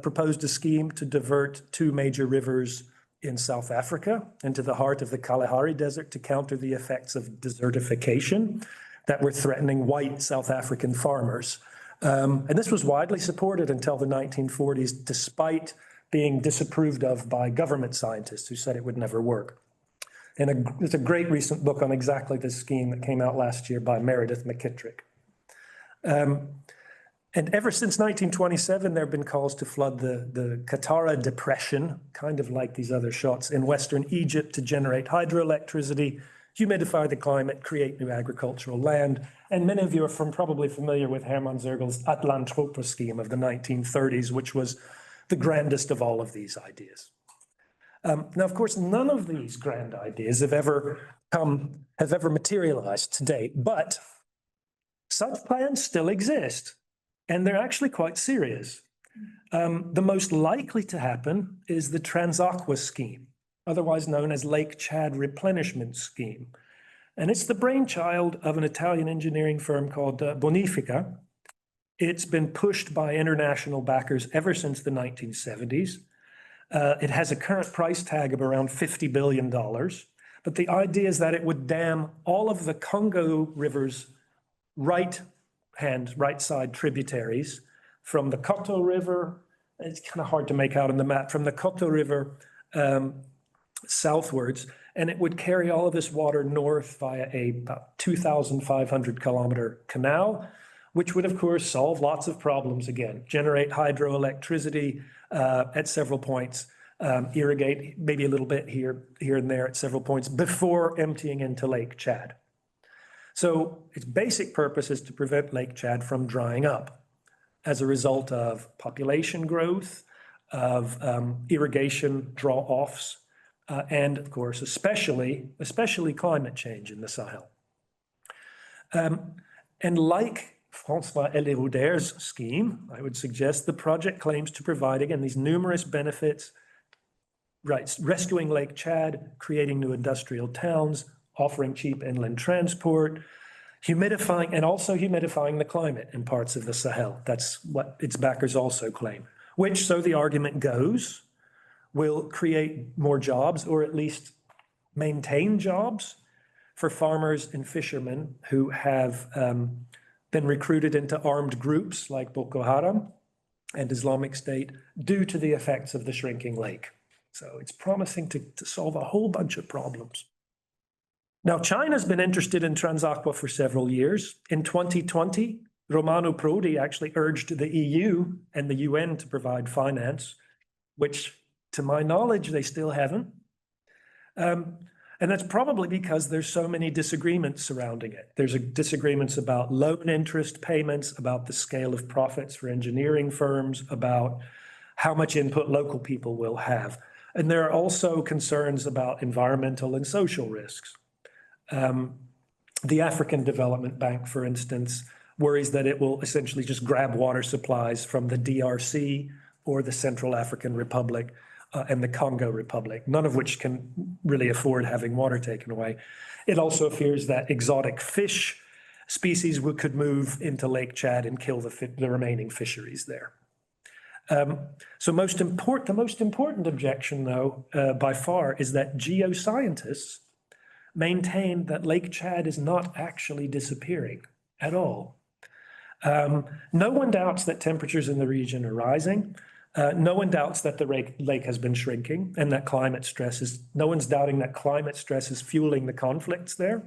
Speaker 3: proposed a scheme to divert two major rivers in South Africa into the heart of the Kalahari Desert to counter the effects of desertification that were threatening white South African farmers. And this was widely supported until the 1940s, despite being disapproved of by government scientists who said it would never work. And there's a great recent book on exactly this scheme that came out last year by Meredith McKittrick. And ever since 1927, there have been calls to flood the Qattara Depression, kind of like these other shots, in Western Egypt to generate hydroelectricity, humidify the climate, create new agricultural land. And many of you are probably familiar with Hermann Zergel's Atlantropa scheme of the 1930s, which was the grandest of all of these ideas. Now, of course, none of these grand ideas have ever materialized to date, but such plans still exist, and they're actually quite serious. The most likely to happen is the Transaqua scheme, otherwise known as Lake Chad Replenishment Scheme. And it's the brainchild of an Italian engineering firm called Bonifica. It's been pushed by international backers ever since the 1970s. It has a current price tag of around $50 billion. But the idea is that it would dam all of the Congo River's right side tributaries from the Koto River. It's kind of hard to make out on the map, from the Koto River southwards. And it would carry all of this water north via about 2,500 kilometer canal, which would, of course, solve lots of problems again, generate hydroelectricity at several points, irrigate maybe a little bit here and there at several points before emptying into Lake Chad. So its basic purpose is to prevent Lake Chad from drying up as a result of population growth, of irrigation draw-offs, and of course, especially climate change in the Sahel. And like François Hélirouder's scheme, I would suggest the project claims to provide, again, these numerous benefits, right, rescuing Lake Chad, creating new industrial towns, offering cheap inland transport, humidifying, and also humidifying the climate in parts of the Sahel. That's what its backers also claim, which, so the argument goes, will create more jobs, or at least maintain jobs for farmers and fishermen who have been recruited into armed groups like Boko Haram and Islamic State due to the effects of the shrinking lake. So it's promising to solve a whole bunch of problems. Now, China's been interested in Transaqua for several years. In 2020, Romano Prodi actually urged the EU and the UN to provide finance, which, to my knowledge, they still haven't. And that's probably because there's so many disagreements surrounding it. There's disagreements about loan interest payments, about the scale of profits for engineering firms, about how much input local people will have. And there are also concerns about environmental and social risks. The African Development Bank, for instance, worries that it will essentially just grab water supplies from the DRC or the Central African Republic and the Congo Republic, none of which can really afford having water taken away. It also fears that exotic fish species could move into Lake Chad and kill the remaining fisheries there. So the most important objection, though, by far, is that geoscientists maintain that Lake Chad is not actually disappearing at all. No one doubts that temperatures in the region are rising. No one doubts that the lake has been shrinking and that no one's doubting that climate stress is fueling the conflicts there.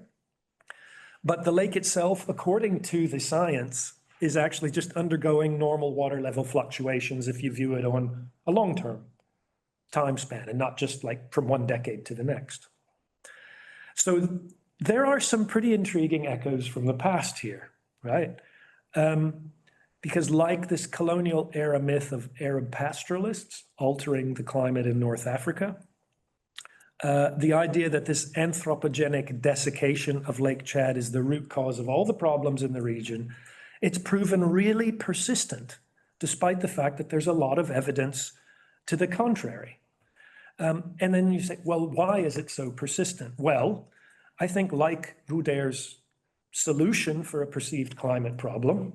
Speaker 3: But the lake itself, according to the science, is actually just undergoing normal water level fluctuations if you view it on a long-term time span and not just like from one decade to the next. So there are some pretty intriguing echoes from the past here, right? Because like this colonial era myth of Arab pastoralists altering the climate in North Africa, the idea that this anthropogenic desiccation of Lake Chad is the root cause of all the problems in the region, it's proven really persistent, despite the fact that there's a lot of evidence to the contrary. And then you say, well, why is it so persistent? Well, I think like Rouder's solution for a perceived climate problem,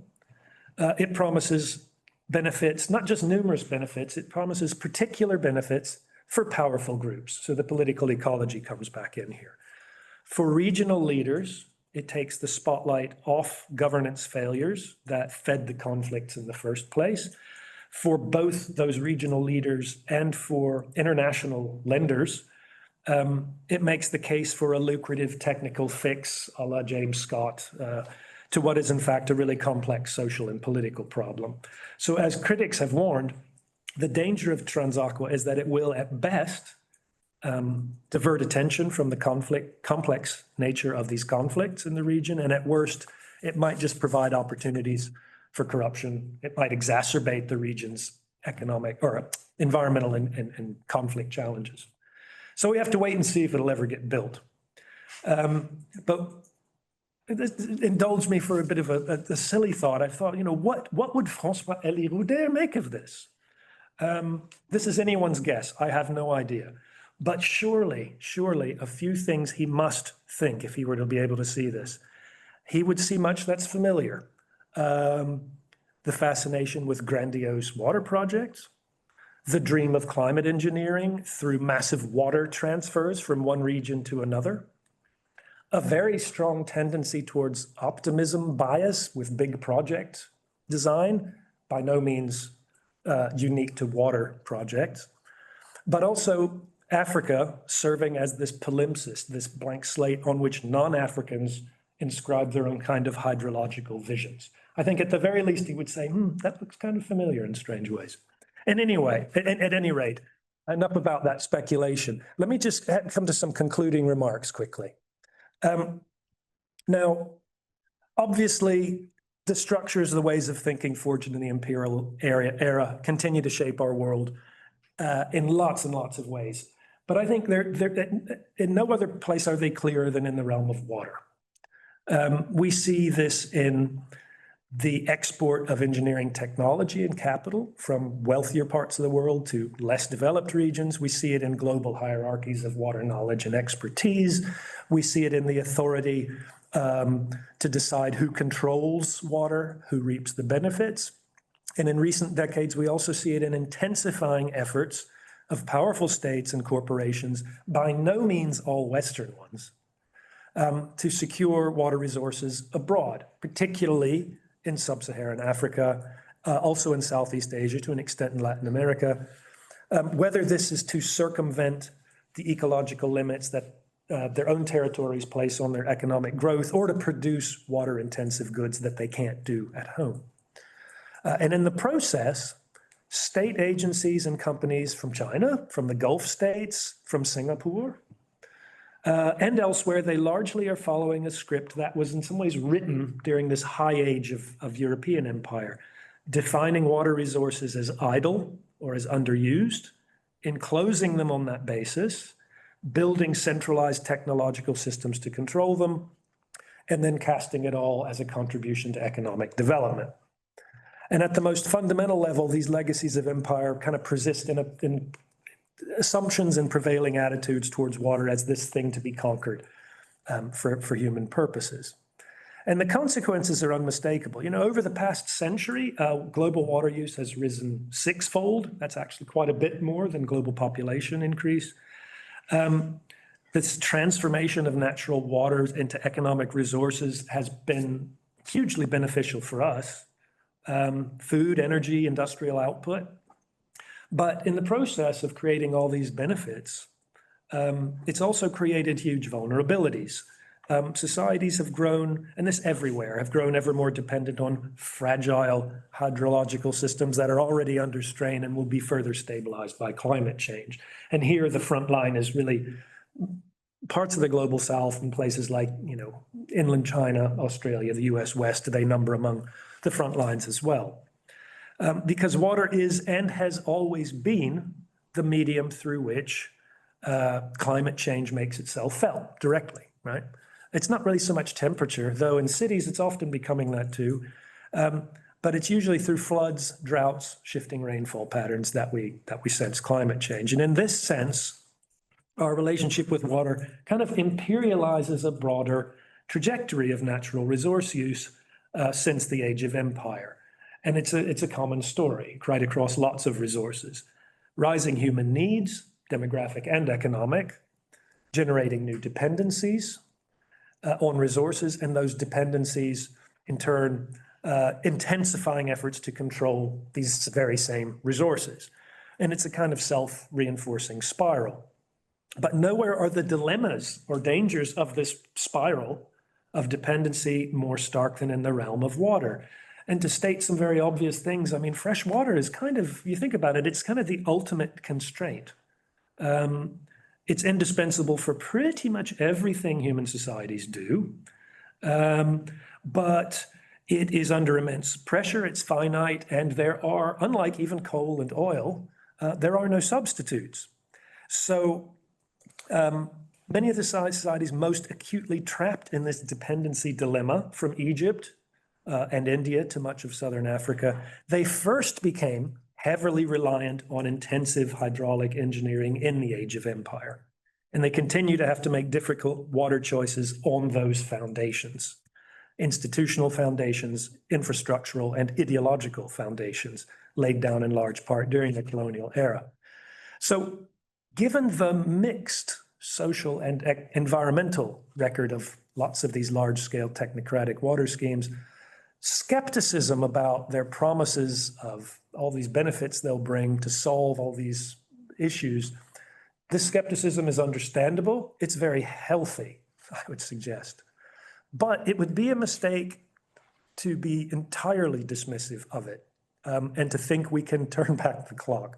Speaker 3: it promises benefits, not just numerous benefits, it promises particular benefits for powerful groups. So the political ecology comes back in here. For regional leaders, it takes the spotlight off governance failures that fed the conflicts in the first place. For both those regional leaders and for international lenders, it makes the case for a lucrative technical fix, a la James Scott, to what is in fact a really complex social and political problem. So as critics have warned, the danger of Transaqua is that it will at best divert attention from the complex nature of these conflicts in the region, and at worst, it might just provide opportunities for corruption. It might exacerbate the region's economic or environmental and conflict challenges. So we have to wait and see if it'll ever get built. But indulge me for a bit of a silly thought. I thought, what would François Hélirouder make of this? This is anyone's guess. I have no idea. But surely a few things he must think if he were to be able to see this. He would see much that's familiar. The fascination with grandiose water projects, the dream of climate engineering through massive water transfers from one region to another, a very strong tendency towards optimism bias with big project design, by no means unique to water projects, but also Africa serving as this palimpsest, this blank slate on which non-Africans inscribe their own kind of hydrological visions. I think at the very least he would say, that looks kind of familiar in strange ways. And anyway, at any rate, enough about that speculation. Let me just come to some concluding remarks quickly. Now, obviously, the structures, the ways of thinking forged in the imperial era continue to shape our world in lots and lots of ways. But I think they're in no other place are they clearer than in the realm of water. We see this in the export of engineering technology and capital from wealthier parts of the world to less developed regions. We see it in global hierarchies of water knowledge and expertise. We see it in the authority to decide who controls water, who reaps the benefits. And in recent decades, we also see it in intensifying efforts of powerful states and corporations, by no means all Western ones, to secure water resources abroad, particularly in sub-Saharan Africa, also in Southeast Asia, to an extent in Latin America. Whether this is to circumvent the ecological limits that their own territories place on their economic growth, or to produce water-intensive goods that they can't do at home. And in the process, state agencies and companies from China, from the Gulf states, from Singapore, and elsewhere, they largely are following a script that was in some ways written during this high age of European empire, defining water resources as idle or as underused, enclosing them on that basis, building centralized technological systems to control them, and then casting it all as a contribution to economic development. And at the most fundamental level, these legacies of empire kind of persist in assumptions and prevailing attitudes towards water as this thing to be conquered for human purposes. And the consequences are unmistakable. You know, over the past century, global water use has risen sixfold. That's actually quite a bit more than global population increase. This transformation of natural waters into economic resources has been hugely beneficial for us. Food, energy, industrial output. But in the process of creating all these benefits, it's also created huge vulnerabilities. Societies have grown, and this everywhere, have grown ever more dependent on fragile hydrological systems that are already under strain and will be further stabilized by climate change. And here the front line is really parts of the global south and places like, you know, inland China, Australia, the US West, they number among the front lines as well. Because water is and has always been the medium through which climate change makes itself felt directly, right? It's not really so much temperature, though in cities it's often becoming that too. But it's usually through floods, droughts, shifting rainfall patterns that we sense climate change. And in this sense, our relationship with water kind of imperializes a broader trajectory of natural resource use since the age of empire. And it's a common story right across lots of resources. Rising human needs, demographic and economic, generating new dependencies on resources, and those dependencies in turn intensifying efforts to control these very same resources. And it's a kind of self-reinforcing spiral. But nowhere are the dilemmas or dangers of this spiral of dependency more stark than in the realm of water. And to state some very obvious things, I mean, fresh water is kind of, you think about it, it's kind of the ultimate constraint. It's indispensable for pretty much everything human societies do. But it is under immense pressure, it's finite, and there are, unlike even coal and oil, there are no substitutes. So many of the societies most acutely trapped in this dependency dilemma, from Egypt and India to much of southern Africa, they first became heavily reliant on intensive hydraulic engineering in the age of empire. And they continue to have to make difficult water choices on those foundations, institutional foundations, infrastructural and ideological foundations laid down in large part during the colonial era. So given the mixed social and environmental record of lots of these large-scale technocratic water schemes, skepticism about their promises of all these benefits they'll bring to solve all these issues, this skepticism is understandable. It's very healthy, I would suggest. But it would be a mistake to be entirely dismissive of it and to think we can turn back the clock.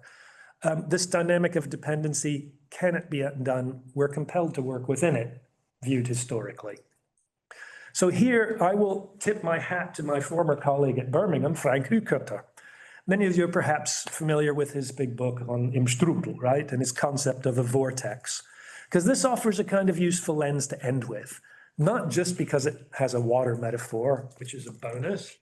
Speaker 3: This dynamic of dependency cannot be undone. We're compelled to work within it, viewed historically. So here I will tip my hat to my former colleague at Birmingham, Frank Hukutter. Many of you are perhaps familiar with his big book on Im Strudel, right? And his concept of a vortex. Because this offers a kind of useful lens to end with, not just because it has a water metaphor, which is a bonus,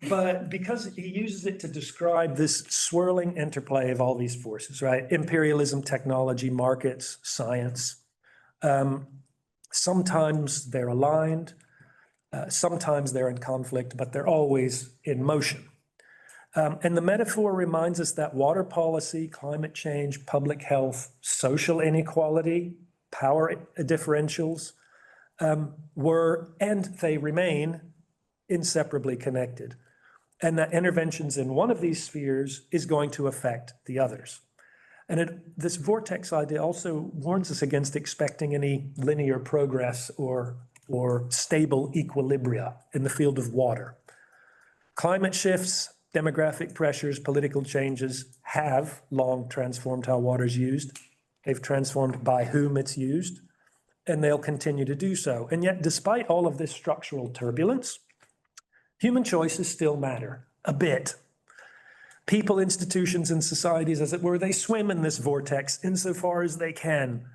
Speaker 3: but because he uses it to describe this swirling interplay of all these forces, right? Imperialism, technology, markets, science. Sometimes they're aligned, sometimes they're in conflict, but they're always in motion. And the metaphor reminds us that water policy, climate change, public health, social inequality, power differentials were, and they remain, inseparably connected. And that interventions in one of these spheres is going to affect the others. And this vortex idea also warns us against expecting any linear progress or stable equilibria in the field of water. Climate shifts, demographic pressures, political changes have long transformed how water is used. They've transformed by whom it's used, and they'll continue to do so. And yet, despite all of this structural turbulence, human choices still matter a bit. People, institutions, and societies, as it were, they swim in this vortex insofar as they can.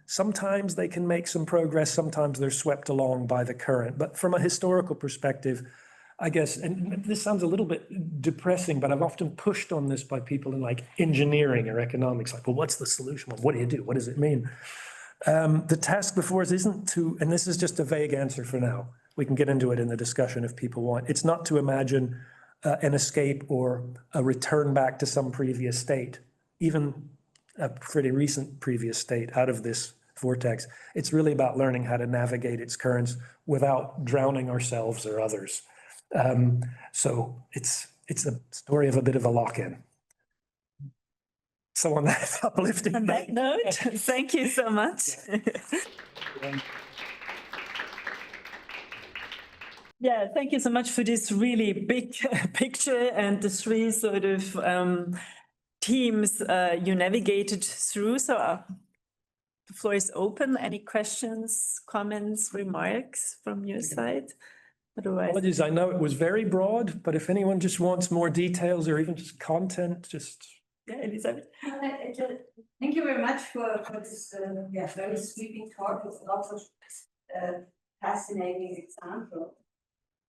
Speaker 3: Sometimes they can make some progress, sometimes they're swept along by the current. But from a historical perspective, I guess, and this sounds a little bit depressing, but I've often pushed on this by people in like engineering or economics, like, well, what's the solution? Well, what do you do? What does it mean? The task before us isn't to, and this is just a vague answer for now, we can get into it in the discussion if people want. It's not to imagine an escape or a return back to some previous state, even a pretty recent previous state out of this vortex. It's really about learning how to navigate its currents without drowning ourselves or others. So it's a story of a bit of a lock-in. So on that uplifting
Speaker 1: On that note, thank you so much. Yeah, thank you so much for this really big picture and the three sort of themes you navigated through. So the floor is open. Any questions, comments, remarks from your side? Otherwise,
Speaker 3: Apologies, I know it was very broad, but if anyone just wants more details or even just content, just.
Speaker 1: yeah, Elisabeth.
Speaker 4: Thank you very much for this very sweeping talk with lots of fascinating examples.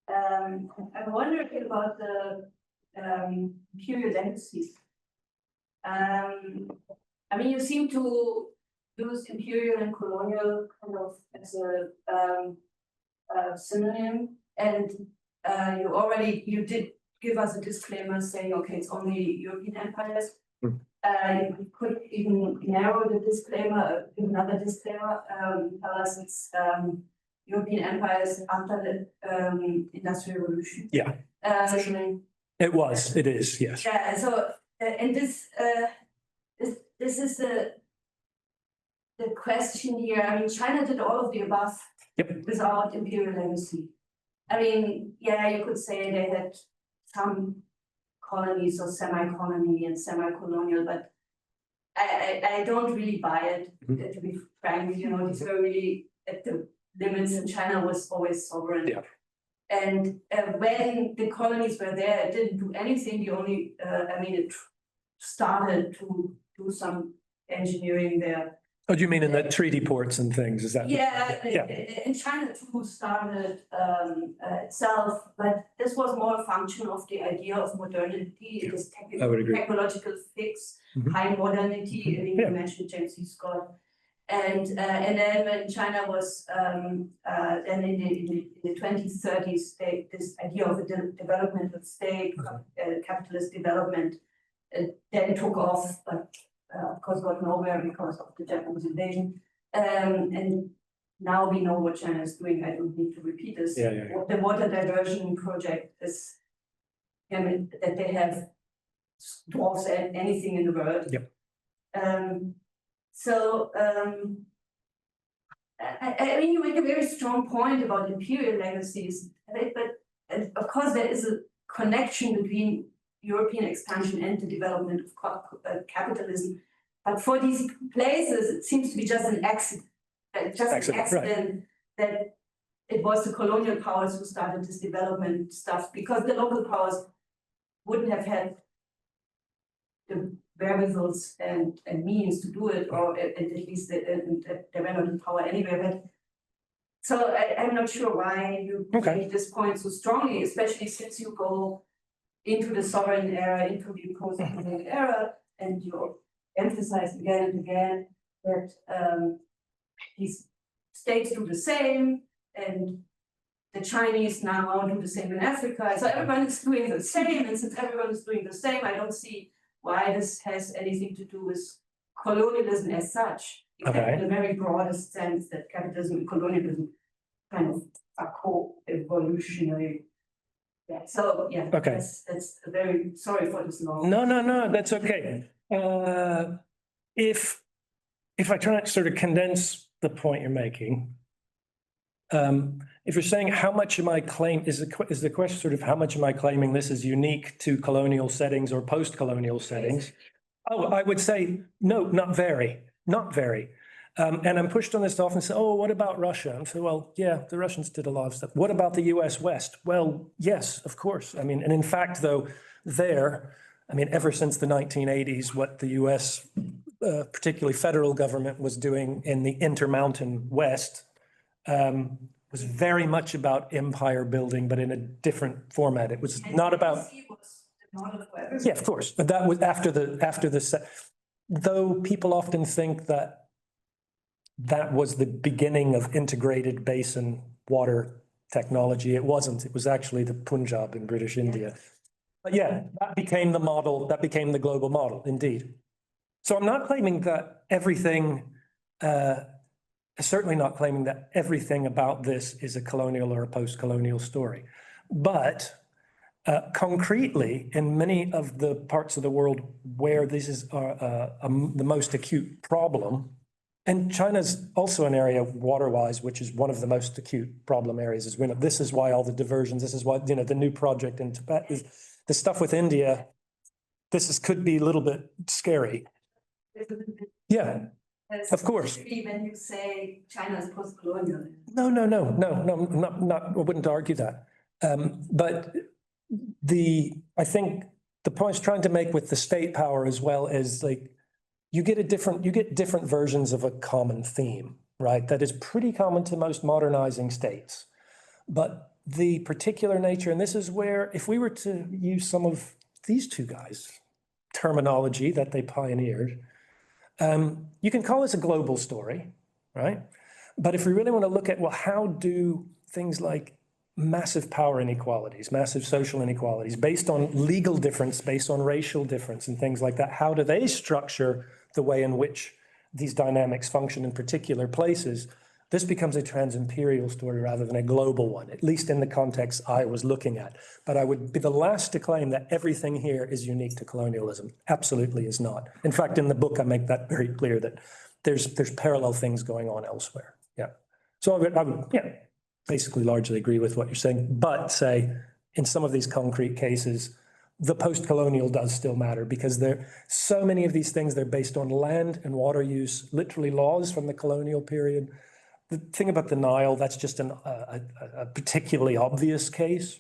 Speaker 4: I'm wondering about the imperial legacies. I mean, you seem to use imperial and colonial kind of as a synonym, and you did give us a disclaimer saying, okay, it's only European empires. You could even narrow the disclaimer, give another disclaimer, tell us it's European empires after the Industrial Revolution.
Speaker 3: Yeah. It is, yes.
Speaker 4: Yeah, so, and this is the question here. I mean, China did all of the above without imperial legacy. I mean, yeah, you could say they had some colonies or semi-colony and semi-colonial, but I don't really buy it, to be frank. You know, these were really at the limits, and China was always sovereign. Yeah. And when the colonies were there, it didn't do anything. You only, it started to do some engineering there.
Speaker 3: Oh, do you mean in the treaty ports and things? Is that?
Speaker 4: Yeah, and China too started itself, but this was more a function of the idea of modernity, this technological fix, high modernity. I mean, you mentioned James C. Scott. And then when China was then in the 2030s, this idea of a developmental state, capitalist development, then took off, but of course got nowhere because of the Japanese invasion. And now we know what China is doing. I don't need to repeat this. The water diversion project is that they have dwarfs anything in the world. So I mean, you make a very strong point about imperial legacies, but of course there is a connection between European expansion and the development of capitalism. But for these places, it seems to be just an accident. That it was the colonial powers who started this development stuff, because the local powers wouldn't have had the wherewithals and means to do it, or at least they were not in power anyway. But so I'm not sure why you make this point so strongly, especially since you go into the sovereign era, into the post-colonial era, and you emphasize again and again that these states do the same, and the Chinese now do the same in Africa. So everyone is doing the same, and since everyone is doing the same, I don't see why this has anything to do with colonialism as such, except in the very broadest sense that capitalism and colonialism kind of are co-evolutionary. Yeah, so yeah, that's very sorry for this long.
Speaker 3: No, that's okay. If I try to sort of condense the point you're making, if you're saying how much am I is the question sort of how much am I claiming this is unique to colonial settings or post-colonial settings? Oh, I would say no, not very. And I'm pushed on this often, say, oh, what about Russia? And so, well, yeah, the Russians did a lot of stuff. What about the US West? Well, yes, of course. I mean, and in fact, though, ever since the 1980s, what the US, particularly federal government, was doing in the Intermountain West was very much about empire building, but in a different format. It was not about. Yeah, of course, but that was after the. Though people often think that was the beginning of integrated basin water technology, it wasn't. It was actually the Punjab in British India. But yeah, that became the model. That became the global model, indeed. So I'm not claiming that everything. Certainly not claiming that everything about this is a colonial or a post-colonial story. But concretely, in many of the parts of the world where this is the most acute problem, and China's also an area water-wise, which is one of the most acute problem areas as well. This is why all the diversions, this is why, the new project in Tibet, is the stuff with India, could be a little bit scary. Yeah. Of course.
Speaker 4: When you say China is post-colonial.
Speaker 3: No, I wouldn't argue that. But I think the point is trying to make with the state power as well is like, you get different versions of a common theme, right? That is pretty common to most modernizing states. But the particular nature, and this is where, if we were to use some of these two guys' terminology that they pioneered, you can call this a global story, right? But if we really want to look at, well, how do things like massive power inequalities, massive social inequalities, based on legal difference, based on racial difference and things like that, how do they structure the way in which these dynamics function in particular places? This becomes a trans-imperial story rather than a global one, at least in the context I was looking at. But I would be the last to claim that everything here is unique to colonialism. Absolutely is not. In fact, in the book, I make that very clear that there's parallel things going on elsewhere. Yeah. So I would basically largely agree with what you're saying, but say in some of these concrete cases, the post-colonial does still matter because so many of these things, they're based on land and water use, literally laws from the colonial period. The thing about the Nile, that's just a particularly obvious case.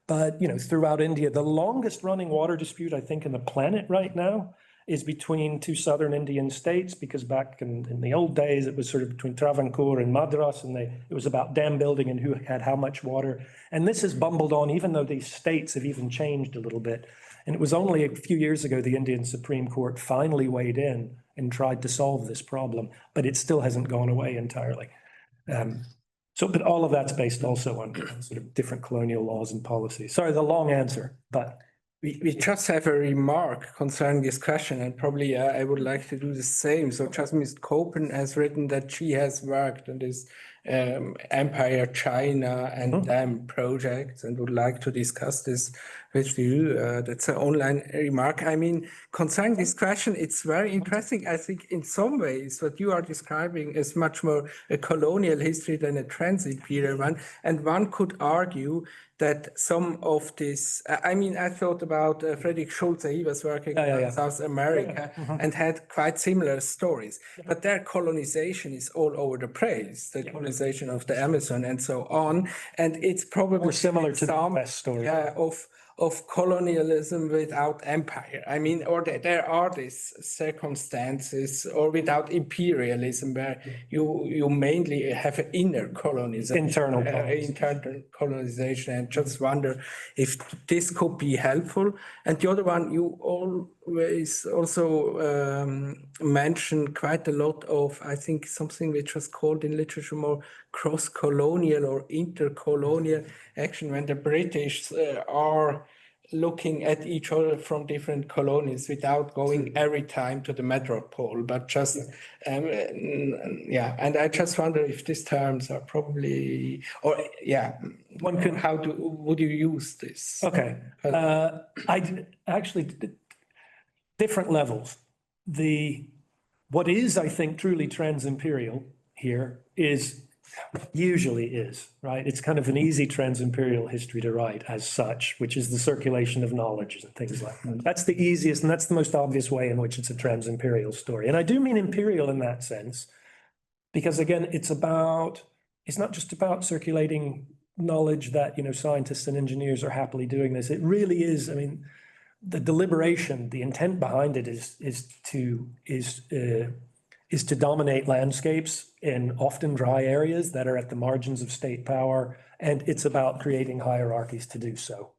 Speaker 3: But, throughout India, the longest running water dispute, I think, in the planet right now is between two southern Indian states, because back in the old days, it was sort of between Travancore and Madras, and it was about dam building and who had how much water. And this has bumbled on, even though these states have even changed a little bit. And it was only a few years ago the Indian Supreme Court finally weighed in and tried to solve this problem, but it still hasn't gone away entirely. But all of that's based also on sort of different colonial laws and policies. Sorry, the long answer, but.
Speaker 2: We just have a remark concerning this question, and probably I would like to do the same. So Jasmine Copen has written that she has worked on this Empire China and dam projects, and would like to discuss this with you. That's an online remark. I mean, concerning this question, it's very interesting. I think in some ways what you are describing is much more a colonial history than a trans-imperial one. And one could argue that some of this, I mean, I thought about Friedrich Schulze. He was working in South America and had quite similar stories. But their colonization is all over the place, the colonization of the Amazon and so on. And it's probably
Speaker 3: similar to the West story.
Speaker 2: Of colonialism without empire. I mean, or there are these circumstances, or without imperialism, where you mainly have an inner colonization, internal colonization, and just wonder if this could be helpful. And the other one, you always also mention quite a lot of, I think, something which was called in literature more cross-colonial or intercolonial action, when the British are looking at each other from different colonies without going every time to the metropole, but just, and I just wonder if these terms are probably, or one can, would you use this?
Speaker 3: Okay, I actually, different levels. What is, I think, truly trans-imperial here usually is, right? It's kind of an easy trans-imperial history to write as such, which is the circulation of knowledge and things like that. That's the easiest and that's the most obvious way in which it's a trans-imperial story. And I do mean imperial in that sense, because again, it's not just about circulating knowledge that, scientists and engineers are happily doing this. It really is, I mean, the deliberation, the intent behind it is to dominate landscapes in often dry areas that are at the margins of state power, and it's about creating hierarchies to do so.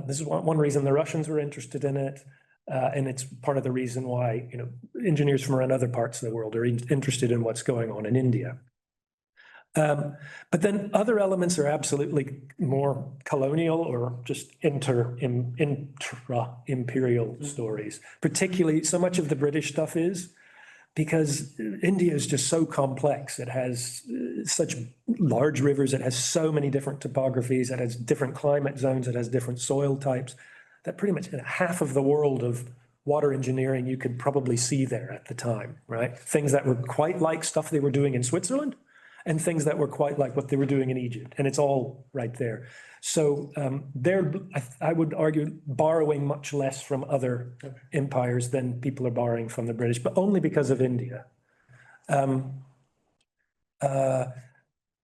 Speaker 3: This is one reason the Russians were interested in it, and it's part of the reason why engineers from around other parts of the world are interested in what's going on in India. But then other elements are absolutely more colonial or just intra-imperial stories. Particularly, so much of the British stuff is because India is just so complex. It has such large rivers. It has so many different topographies. It has different climate zones. It has different soil types. That pretty much half of the world of water engineering you could probably see there at the time, right? Things that were quite like stuff they were doing in Switzerland, and things that were quite like what they were doing in Egypt. And it's all right there. So I would argue, borrowing much less from other empires than people are borrowing from the British, but only because of India.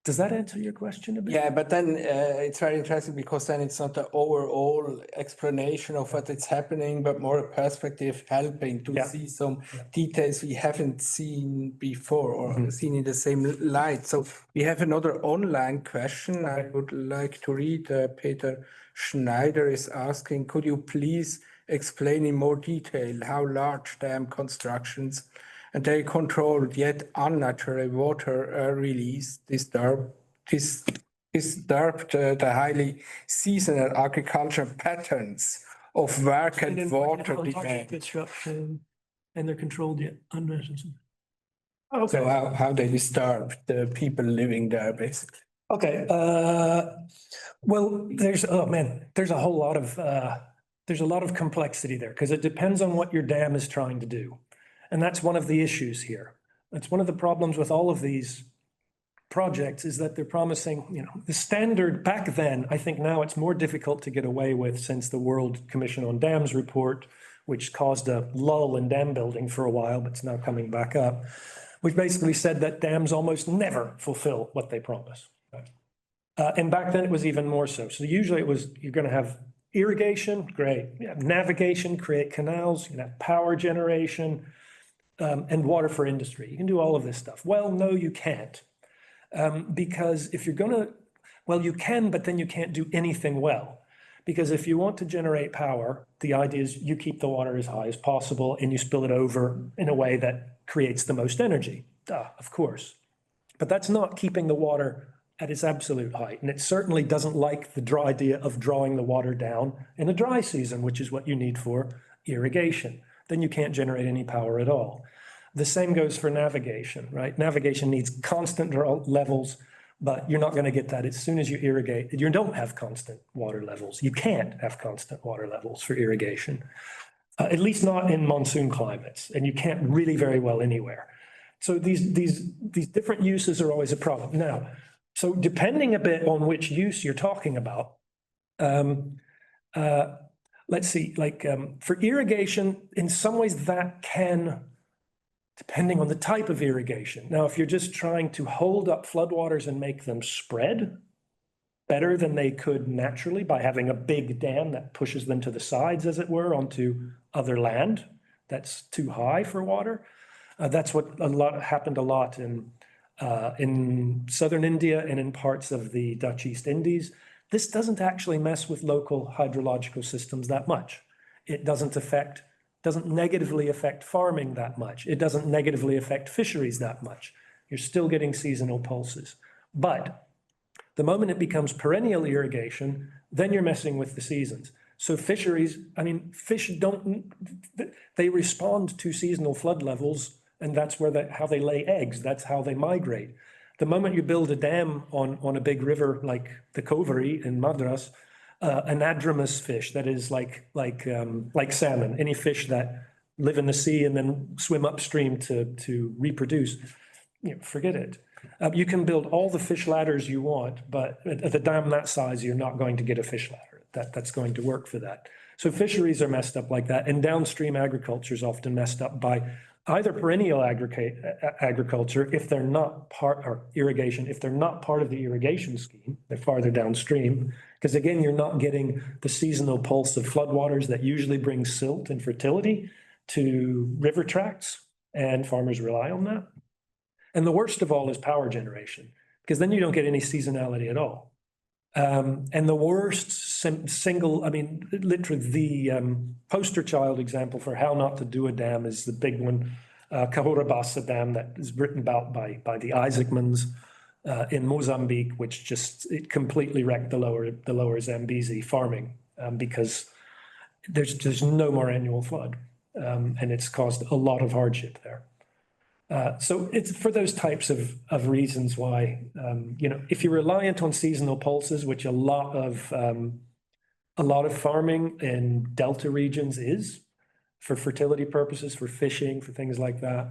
Speaker 3: Does that answer your question a bit?
Speaker 2: Yeah, but then it's very interesting because then it's not the overall explanation of what is happening, but more a perspective helping to see some details we haven't seen before or seen in the same light. So we have another online question I would like to read. Peter Schneider is asking, could you please explain in more detail how large dam constructions and they controlled yet unnatural water release disturbed the highly seasonal agricultural patterns of work and water demand.
Speaker 3: Disruption, and they're controlled yet unnatural.
Speaker 2: Okay. So how they disturb the people living there, basically.
Speaker 3: Okay. Well, there's a whole lot of there's a lot of complexity there because it depends on what your dam is trying to do. And that's one of the issues here. That's one of the problems with all of these projects is that they're promising, the standard back then. I think now it's more difficult to get away with since the World Commission on Dams report, which caused a lull in dam building for a while, but it's now coming back up, which basically said that dams almost never fulfill what they promise. And back then it was even more so. So usually it was, you're going to have irrigation, great. Navigation, create canals, power generation, and water for industry. You can do all of this stuff. Well, no, you can't. Because if you're you can, but then you can't do anything well. Because if you want to generate power, the idea is you keep the water as high as possible and you spill it over in a way that creates the most energy. Of course. But that's not keeping the water at its absolute height. And it certainly doesn't like the idea of drawing the water down in a dry season, which is what you need for irrigation. Then you can't generate any power at all. The same goes for navigation, right? Navigation needs constant levels, but you're not going to get that as soon as you irrigate. You don't have constant water levels. You can't have constant water levels for irrigation, at least not in monsoon climates, and you can't really very well anywhere. So these different uses are always a problem. Now, so depending a bit on which use you're talking about, let's see, like for irrigation, in some ways that can, depending on the type of irrigation. Now, if you're just trying to hold up floodwaters and make them spread better than they could naturally by having a big dam that pushes them to the sides, as it were, onto other land that's too high for water. That's what happened a lot in southern India and in parts of the Dutch East Indies. This doesn't actually mess with local hydrological systems that much. It doesn't negatively affect farming that much. It doesn't negatively affect fisheries that much. You're still getting seasonal pulses. But the moment it becomes perennial irrigation, then you're messing with the seasons. So fisheries, I mean, fish they respond to seasonal flood levels, and that's where how they lay eggs. That's how they migrate. The moment you build a dam on a big river like the Koveri in Madras, anadromous fish, that is like salmon, any fish that live in the sea and then swim upstream to reproduce, forget it. You can build all the fish ladders you want, but at the dam that size, you're not going to get a fish ladder that's going to work for that. So fisheries are messed up like that, and downstream agriculture is often messed up by either perennial agriculture, if they're not or irrigation, if they're not part of the irrigation scheme, they're farther downstream. Because again, you're not getting the seasonal pulse of floodwaters that usually bring silt and fertility to river tracts, and farmers rely on that. And the worst of all is power generation, because then you don't get any seasonality at all. And the worst literally the poster child example for how not to do a dam is the big one, Cahora Dam, that is written about by the Isaacmans in Mozambique, which it completely wrecked the lower Zambezi farming because there's no more annual flood, and it's caused a lot of hardship there. So it's for those types of reasons why, if you're reliant on seasonal pulses, which a lot of farming in delta regions is for fertility purposes, for fishing, for things like that.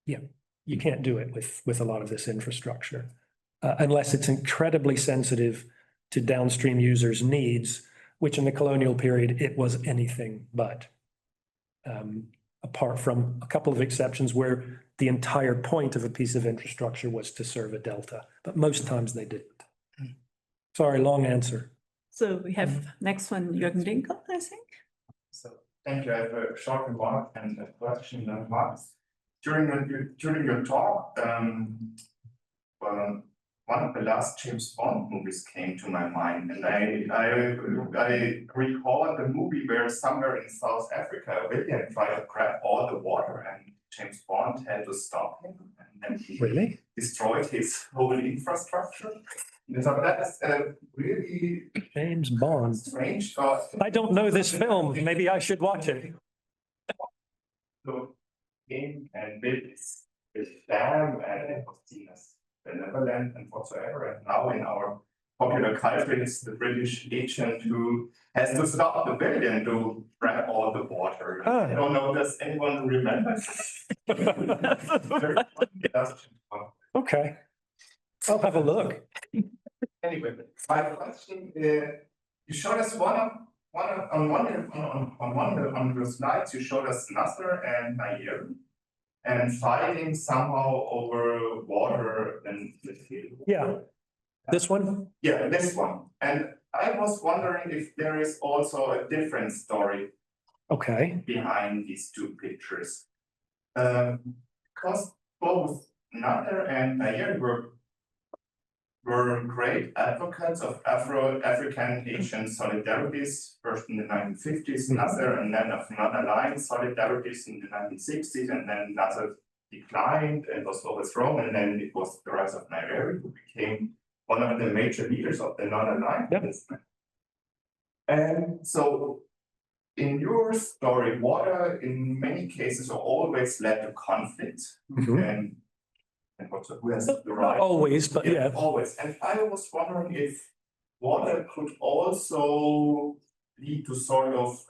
Speaker 3: You can't do it with a lot of this infrastructure unless it's incredibly sensitive to downstream users' needs, which in the colonial period, it was anything but. Apart from a couple of exceptions where the entire point of a piece of infrastructure was to serve a delta, but most times they didn't. Sorry, long answer.
Speaker 1: So we have next one, Jürgen Dinkel, I think.
Speaker 5: So thank you. I have a short remark and a question and remarks. During your talk, one of the last James Bond movies came to my mind, and I recall the movie where somewhere in South Africa, a villain tried to grab all the water, and James Bond had to stop him, and then he destroyed his whole infrastructure. So that's a really
Speaker 3: James Bond.
Speaker 5: Strange.
Speaker 3: I don't know this film. Maybe I should watch it.
Speaker 5: So came and built this dam, and it was seen as benevolent and whatsoever. And now in our popular culture, it's the British agent who has to stop the villain to grab all the water. I don't know, does anyone remember?
Speaker 3: Okay, I'll have a look.
Speaker 5: Anyway, my question, you showed us on the slides, you showed us Nasser and Nair, and fighting somehow over water and the field.
Speaker 3: Yeah, this one?
Speaker 5: Yeah, this one. And I was wondering if there is also a different story behind these two pictures. Because both Nasser and Nair were great advocates of Afro-African Asian solidarities, first in the 1950s, Nasser, and then of non-aligned solidarities in the 1960s, and then Nasser declined and was overthrown, and then it was the rise of Nair, who became one of the major leaders of the non-aligned movement. And so in your story, water in many cases always led to conflict. And who has the right?
Speaker 3: Not always, but yeah.
Speaker 5: Always. And I was wondering if water could also lead to sort of,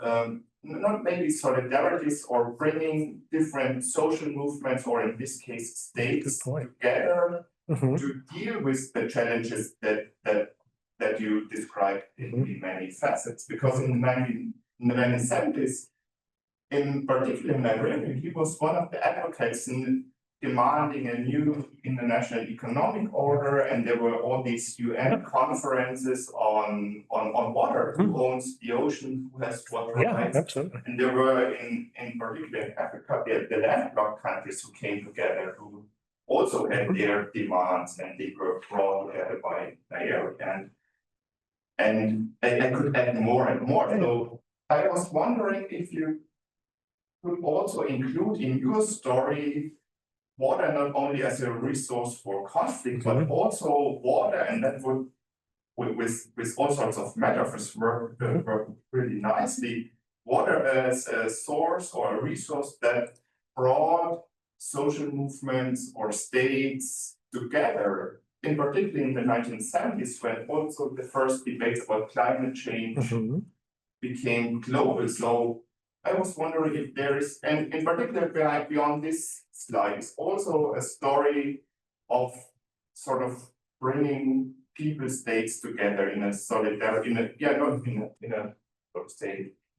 Speaker 5: not maybe solidarities or bringing different social movements, or in this case, states together to deal with the challenges that you described in many facets. Because in the 1970s, in particular in Nadin, he was one of the advocates in demanding a new international economic order, and there were all these UN conferences on water, who owns the ocean, who has water rights.
Speaker 3: Absolutely.
Speaker 5: And there were in particular in Africa, the landlocked countries who came together, who also had their demands, and they were brought together by area. And I could add more and more. So I was wondering if you could also include in your story water not only as a resource for conflict, but also water, and that would, with all sorts of metaphors, work really nicely. Water as a source or a resource that brought social movements or states together, in particular in the 1970s, when also the first debates about climate change became global. So I was wondering if there is, and in particular beyond this slide, is also a story of sort of bringing people states together in a solidarity, not in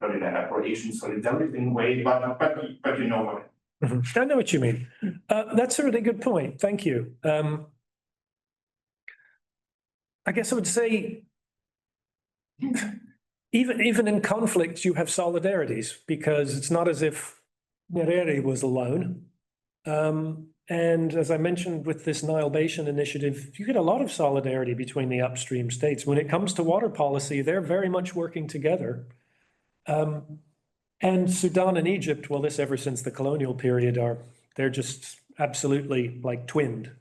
Speaker 5: an Afro-Asian solidarity way, but you know what.
Speaker 3: I know what you mean. That's a really good point. Thank you. I guess I would say, even in conflicts, you have solidarities, because it's not as if Nyerere was alone. And as I mentioned with this Nile Basin initiative, you get a lot of solidarity between the upstream states. When it comes to water policy, they're very much working together. And Sudan and Egypt, well, this ever since the colonial period, they're just absolutely like twinned.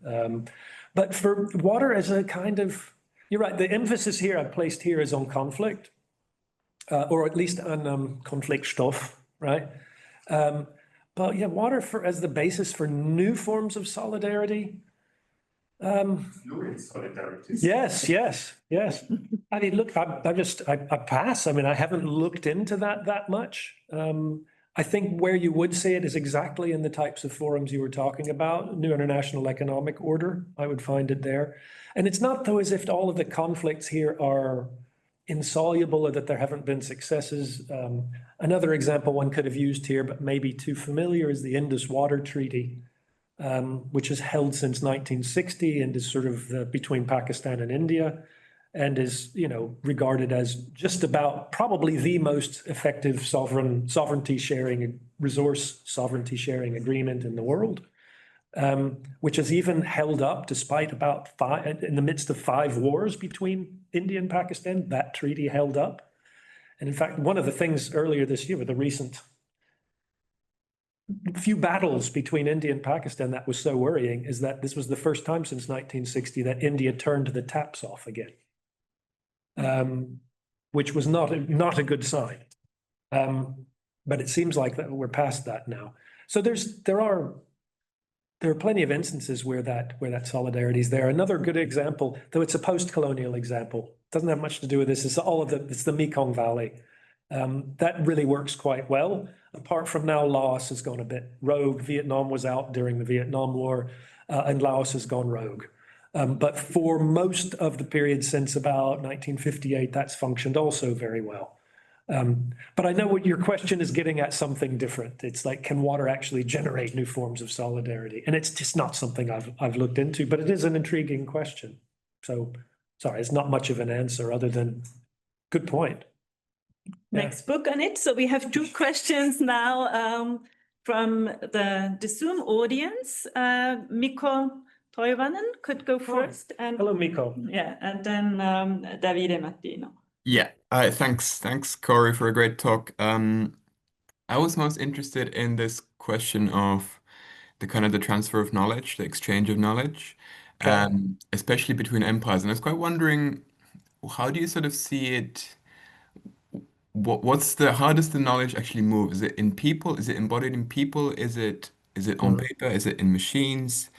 Speaker 3: But for water as a kind of, you're right, the emphasis here I've placed here is on conflict. Or at least on Konfliktstoff, right? But yeah, water as the basis for new forms of solidarity.
Speaker 5: Fluid solidarities.
Speaker 3: Yes. I mean, look, I pass. I mean, I haven't looked into that much. I think where you would see it is exactly in the types of forums you were talking about, new international economic order. I would find it there. And it's not, though, as if all of the conflicts here are insoluble or that there haven't been successes. Another example one could have used here, but maybe too familiar, is the Indus Water Treaty, which is held since 1960 and is sort of between Pakistan and India, and is, regarded as just about probably the most effective resource sovereignty sharing agreement in the world. Which has even held up despite in the midst of 5 wars between India and Pakistan. That treaty held up. And in fact, one of the things earlier this year with the recent few battles between India and Pakistan that was so worrying is that this was the first time since 1960 that India turned the taps off again, which was not a good sign. But it seems like that we're past that now. So there are plenty of instances where that solidarity is there. Another good example, though it's a post-colonial example, doesn't have much to do with this, it's the Mekong Valley. That really works quite well. Apart from now, Laos has gone a bit rogue. Vietnam was out during the Vietnam War, and Laos has gone rogue. But for most of the period since about 1958, that's functioned also very well. But I know what your question is getting at, something different. It's like, can water actually generate new forms of solidarity? And it's just not something I've looked into, but it is an intriguing question. So, sorry, it's not much of an answer other than good point.
Speaker 1: Next book on it. So we have 2 questions now from the Zoom audience. Mikko Toivonen could go first. And
Speaker 3: hello, Mikko.
Speaker 1: Yeah, and then Davide Martino.
Speaker 6: Yeah, thanks, Corey, for a great talk. I was most interested in this question of the transfer of knowledge, the exchange of knowledge, especially between empires. And I was quite wondering, how do you sort of see it how does the knowledge actually move? Is it in people? Is it embodied in people? Is it on paper? Is it in machines?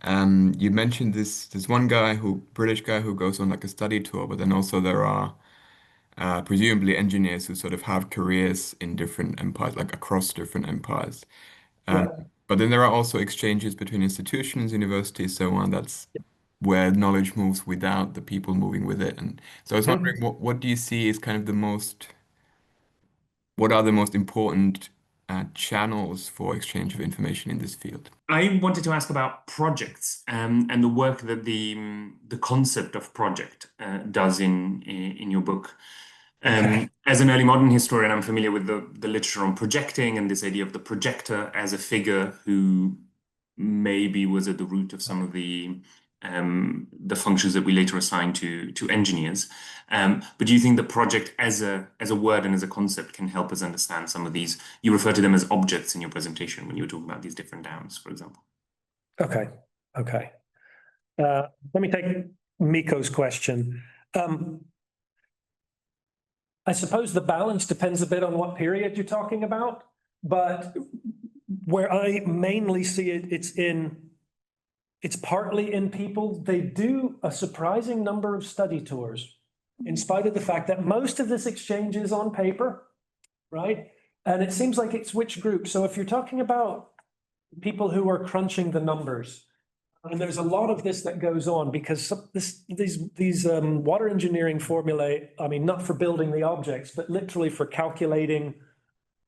Speaker 6: You mentioned this one guy British guy who goes on like a study tour, but then also there are presumably engineers who sort of have careers in different empires, like across different empires.
Speaker 3: Yeah.
Speaker 6: But then there are also exchanges between institutions, universities, so on. That's where knowledge moves without the people moving with it. And so I was wondering, what do you see is kind of what are the most important channels for exchange of information in this field?
Speaker 7: I wanted to ask about projects and the work that the concept of project does in your book. As an early modern historian, I'm familiar with the literature on projecting and this idea of the projector as a figure who maybe was at the root of some of the functions that we later assigned to engineers. But do you think the project as a word and as a concept can help us understand some of these? You refer to them as objects in your presentation when you were talking about these different downs, for example.
Speaker 3: Okay. Let me take Miko's question. I suppose the balance depends a bit on what period you're talking about, but where I mainly see it, it's partly in people. They do a surprising number of study tours, in spite of the fact that most of this exchange is on paper, right? And it seems like it's which group. So if you're talking about people who are crunching the numbers, and there's a lot of this that goes on because these water engineering formulae, I mean, not for building the objects, but literally for calculating,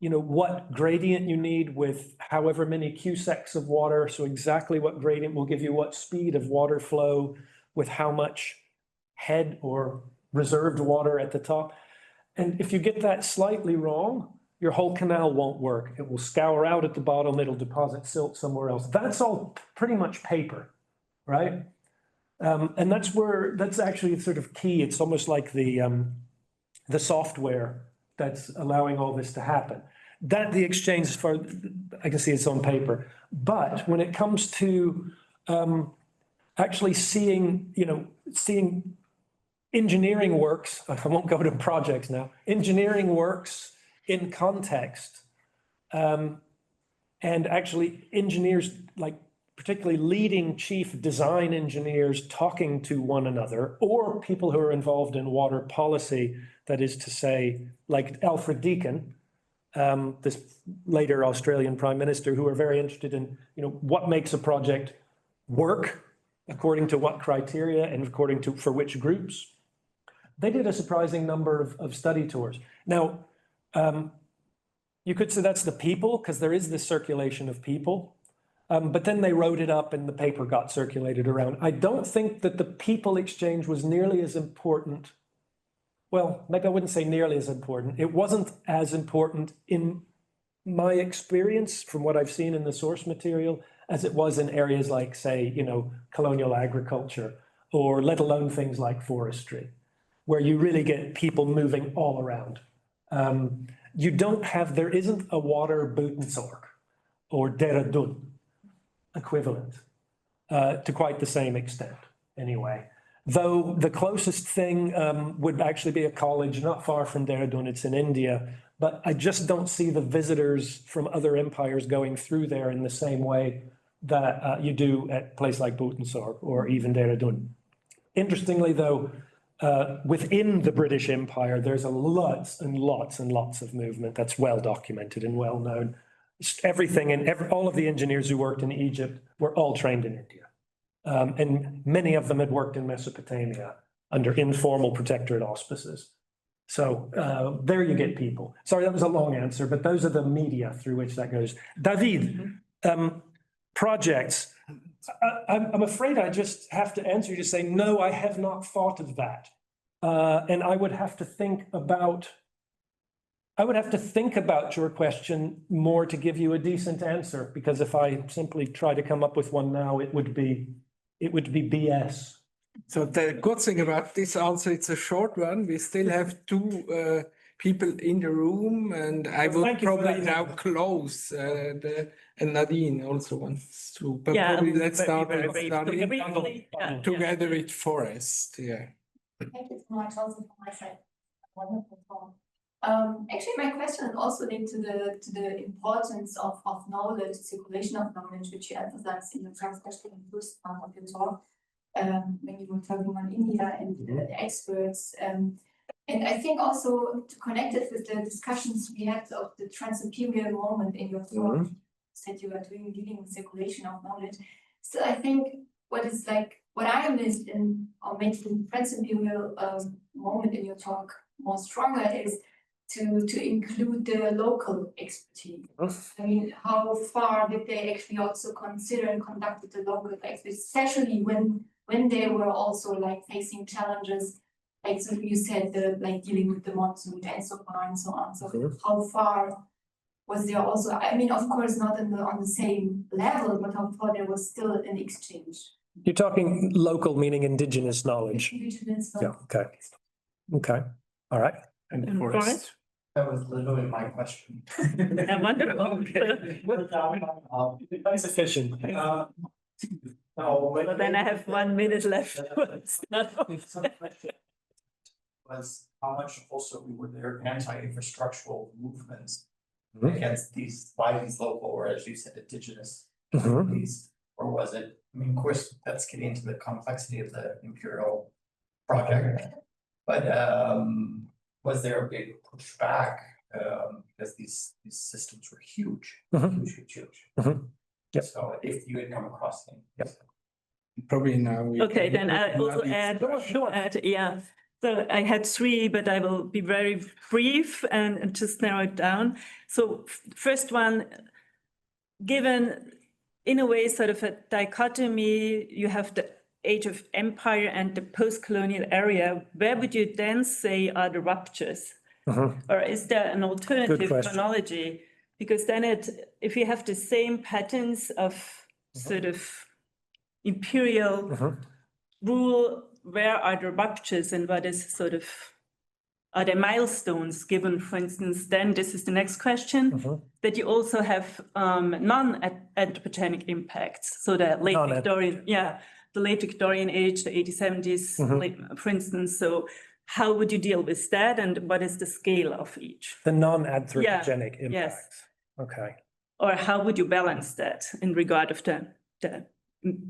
Speaker 3: what gradient you need with however many cusecs of water. So exactly what gradient will give you what speed of water flow with how much head or reserved water at the top. And if you get that slightly wrong, your whole canal won't work. It will scour out at the bottom. It'll deposit silt somewhere else. That's all pretty much paper, right? And that's actually sort of key. It's almost like the software that's allowing all this to happen. That the exchange, as far I can see, it's on paper. But when it comes to actually seeing engineering works, I won't go to projects now, engineering works in context, and actually engineers, like particularly leading chief design engineers talking to one another, or people who are involved in water policy, that is to say, like Alfred Deakin, this later Australian Prime Minister, who are very interested in, what makes a project work, according to what criteria and according to for which groups. They did a surprising number of study tours. Now, you could say that's the people, because there is this circulation of people, but then they wrote it up and the paper got circulated around. I don't think that the people exchange was nearly as important. Well, maybe I wouldn't say nearly as important. It wasn't as important in my experience from what I've seen in the source material as it was in areas like, say, colonial agriculture, or let alone things like forestry, where you really get people moving all around. There isn't a water Buitenzorg or Deradun equivalent to quite the same extent, anyway. Though the closest thing would actually be a college not far from Dehradun. It's in India, but I just don't see the visitors from other empires going through there in the same way that you do at a place like Buitenzorg or even Dehradun. Interestingly, though, within the British Empire, there's lots and lots and lots of movement that's well documented and well known. Everything and all of the engineers who worked in Egypt were all trained in India. And many of them had worked in Mesopotamia under informal protectorate auspices. So there you get people. Sorry, that was a long answer, but those are the media through which that goes. David, projects. I'm afraid I just have to answer you to say, no, I have not thought of that. And I would have to think about your question more to give you a decent answer, because if I simply try to come up with one now, it would be BS.
Speaker 2: So the good thing about this answer, it's a short one. We still have two people in the room, and I will probably now close and Nadine also wants to, but probably let's start with Nadine together with Forest. Yeah.
Speaker 8: Thank you so much also from my side. Wonderful talk. Actually, my question is also linked to the importance of knowledge, circulation of knowledge, which you emphasized in the first part of your talk, when you were talking on India and the experts. And I think also to connect it with the discussions we had of the trans-imperial moment in your talk, that you are dealing with circulation of knowledge. So I think what I missed in or made the trans-imperial moment in your talk more stronger is to include the local expertise. I mean, how far did they actually also consider and conduct the local expertise, especially when they were also like facing challenges, like so you said, like dealing with the monsoon and so on and so on. So how far was there also? I mean, of course, not on the same level, but how far there was still an exchange.
Speaker 3: You're talking local, meaning indigenous knowledge.
Speaker 8: Indigenous
Speaker 3: Yeah. Okay. Okay. All right.
Speaker 2: And forest.
Speaker 9: That was literally my question.
Speaker 1: Wonderful.
Speaker 3: That's efficient.
Speaker 1: Well, then I have 1 minute left.
Speaker 9: Was how much also were there anti-infrastructural movements against these local, or as you said, indigenous communities, or was it? I mean, of course, that's getting into the complexity of the imperial project, but was there a big pushback because these systems were huge, huge.
Speaker 3: Yep.
Speaker 9: So if you had come across them,
Speaker 2: Probably now.
Speaker 1: Okay, then I also add, yeah. So I had 3, but I will be very brief and just narrow it down. So first one, given in a way sort of a dichotomy, you have the age of empire and the post-colonial area, where would you then say are the ruptures? Or is there an alternative chronology? Because then if you have the same patterns of sort of imperial rule, where are the ruptures and what is sort of, are there milestones given, for instance, then this is the next question, that you also have non-anthropogenic impacts. So the late Victorian, the late Victorian age, the 1870s, for instance. So how would you deal with that and what is the scale of each?
Speaker 3: The non-anthropogenic impacts.
Speaker 1: Yes.
Speaker 3: Okay.
Speaker 1: Or how would you balance that in regard of the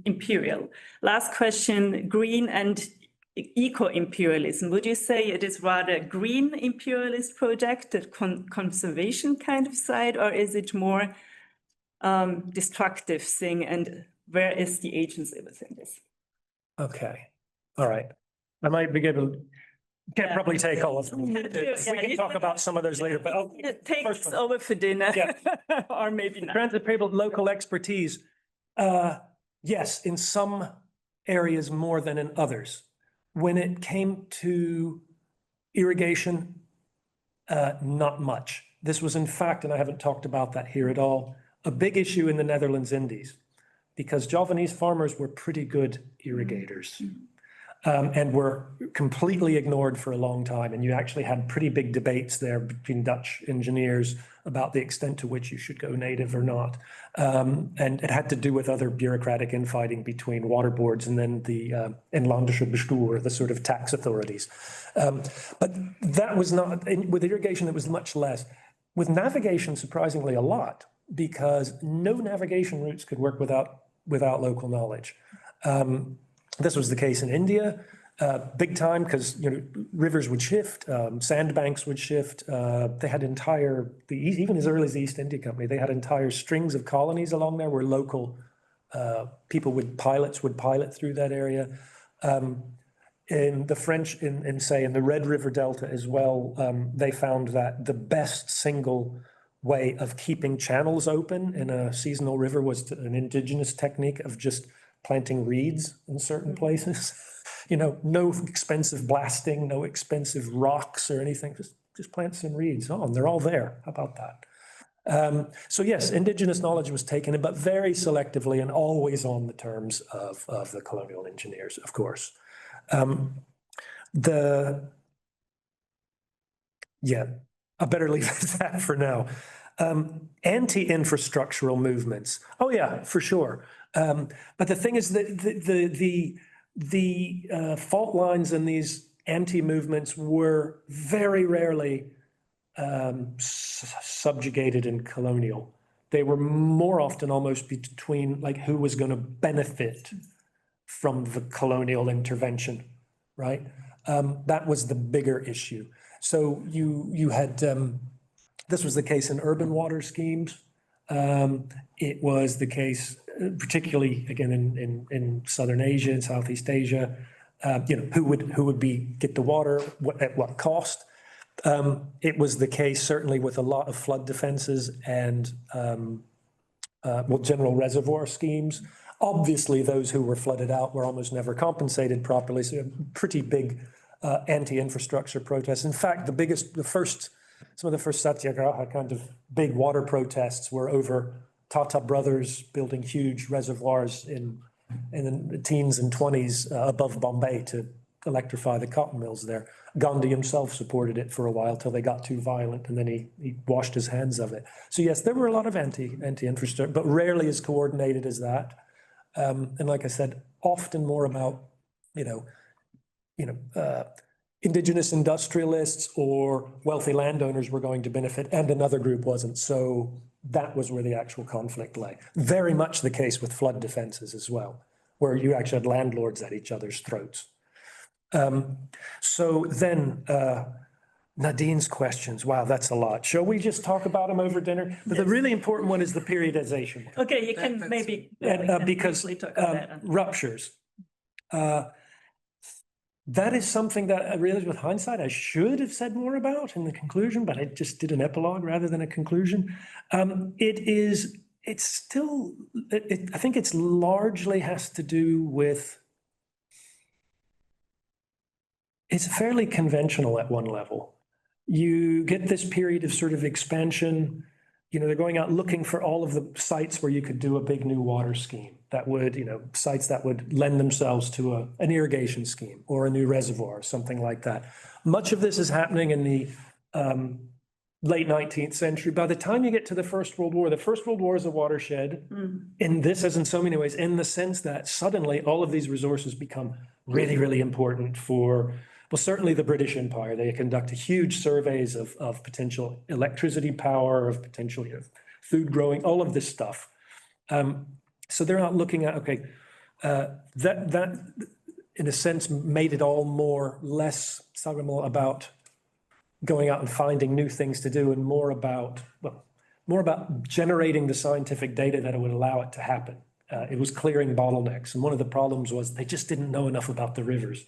Speaker 1: imperial? Last question, green and eco-imperialism. Would you say it is rather a green imperialist project, the conservation kind of side, or is it more destructive thing? And where is the agency within this?
Speaker 3: Okay. All right. I might be able to. Can't probably take all of them. We can talk about some of those later, but
Speaker 1: take us over for dinner, or maybe not.
Speaker 3: Transit-enabled local expertise. Yes, in some areas more than in others. When it came to irrigation, not much. This was in fact, and I haven't talked about that here at all, a big issue in the Netherlands Indies, because Javanese farmers were pretty good irrigators. And were completely ignored for a long time. And you actually had pretty big debates there between Dutch engineers about the extent to which you should go native or not. And it had to do with other bureaucratic infighting between water boards and then the inlandische bestuur, the sort of tax authorities. But that was not, with irrigation, it was much less. With navigation, surprisingly, a lot, because no navigation routes could work without local knowledge. This was the case in India, big time, because rivers would shift, sandbanks would shift. They had even as early as the East India Company, they had entire strings of colonies along there where local people pilots would pilot through that area. In the French, in the Red River Delta as well, they found that the best single way of keeping channels open in a seasonal river was an indigenous technique of just planting reeds in certain places. No expensive blasting, no expensive rocks or anything, just plant some reeds. Oh, and they're all there. How about that? So yes, indigenous knowledge was taken in, but very selectively and always on the terms of the colonial engineers, of course. I better leave it at that for now. Anti-infrastructural movements. Oh yeah, for sure. But the thing is that the fault lines in these anti-movements were very rarely subjugated and colonial. They were more often almost between like who was going to benefit from the colonial intervention, right? That was the bigger issue. So you had, this was the case in urban water schemes. It was the case, particularly again in Southern Asia and Southeast Asia. Who would get the water, at what cost? It was the case certainly with a lot of flood defenses and general reservoir schemes. Obviously, those who were flooded out were almost never compensated properly. So pretty big anti-infrastructure protests. In fact, some of the first satyagraha kind of big water protests were over Tata brothers building huge reservoirs in the teens and 20s above Bombay to electrify the cotton mills there. Gandhi himself supported it for a while till they got too violent, and then he washed his hands of it. So yes, there were a lot of anti-infrastructure, but rarely as coordinated as that. And like I said, often more about indigenous industrialists or wealthy landowners were going to benefit, and another group wasn't. So that was where the actual conflict lay. Very much the case with flood defenses as well, where you actually had landlords at each other's throats. So then Nadin's questions. Wow, that's a lot. Shall we just talk about them over dinner? But the really important one is the periodization.
Speaker 1: Okay, you can maybe.
Speaker 3: Because ruptures. That is something that I realized with hindsight I should have said more about in the conclusion, but I just did an epilogue rather than a conclusion. I think it's largely has to do with, it's fairly conventional at one level. You get this period of sort of expansion. They're going out looking for all of the sites where you could do a big new water scheme that would, sites that would lend themselves to an irrigation scheme or a new reservoir, something like that. Much of this is happening in the late 19th century. By the time you get to the First World War is a watershed in this, as in so many ways, in the sense that suddenly all of these resources become really, really important for, well, certainly the British Empire. They conduct huge surveys of potential electricity power, of potential food growing, all of this stuff. So they're not looking at, okay, that in a sense made it all less about going out and finding new things to do and more about generating the scientific data that it would allow it to happen. It was clearing bottlenecks. And one of the problems was they just didn't know enough about the rivers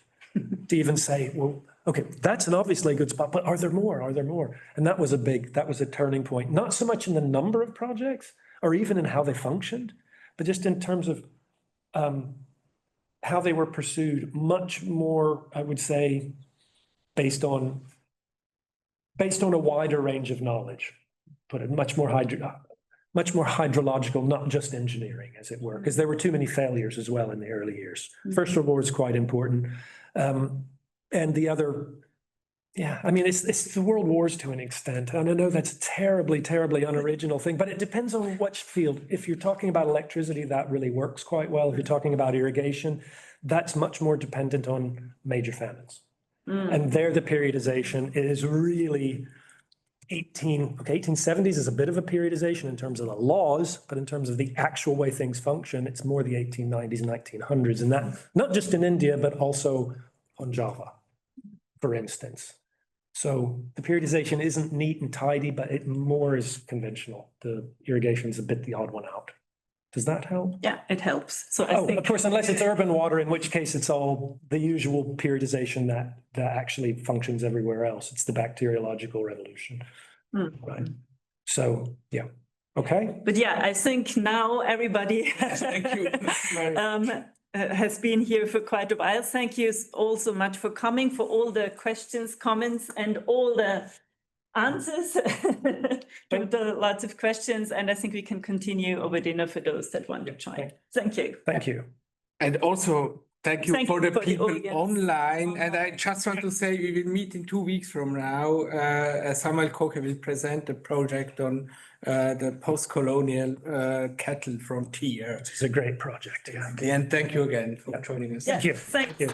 Speaker 3: to even say, well, okay, that's an obviously good spot, but are there more? Are there more? And that was a turning point, not so much in the number of projects or even in how they functioned, but just in terms of how they were pursued, much more, I would say, based on a wider range of knowledge, put it much more hydrological, not just engineering, as it were, because there were too many failures as well in the early years. First World War is quite important. And the other, it's the world wars to an extent. And I know that's a terribly, terribly unoriginal thing, but it depends on which field. If you're talking about electricity, that really works quite well. If you're talking about irrigation, that's much more dependent on major famines. And there, the periodization is really 1870s is a bit of a periodization in terms of the laws, but in terms of the actual way things function, it's more the 1890s and 1900s, and that not just in India, but also on Java, for instance. So the periodization isn't neat and tidy, but it more is conventional. The irrigation is a bit the odd one out. Does that help?
Speaker 1: Yeah, it helps. So I think,
Speaker 3: of course, unless it's urban water, in which case it's all the usual periodization that actually functions everywhere else. It's the bacteriological revolution, right? So, yeah. Okay.
Speaker 1: But yeah, I think now everybody
Speaker 2: Thank you.
Speaker 1: has been here for quite a while. Thank you all so much for coming, for all the questions, comments, and all the answers to lots of questions. And I think we can continue over dinner for those that want to join. Thank you.
Speaker 3: Thank you.
Speaker 2: And also, thank you for the people
Speaker 1: audience
Speaker 2: online. And I just want to say we will meet in 2 weeks from now. Samuel Koke will present the project on the post-colonial cattle frontier.
Speaker 3: It's a great project. Yeah.
Speaker 2: And thank you again for joining us.
Speaker 1: Yeah,
Speaker 3: Thank you.
Speaker 1: Thanks.
Speaker 3: Thank you.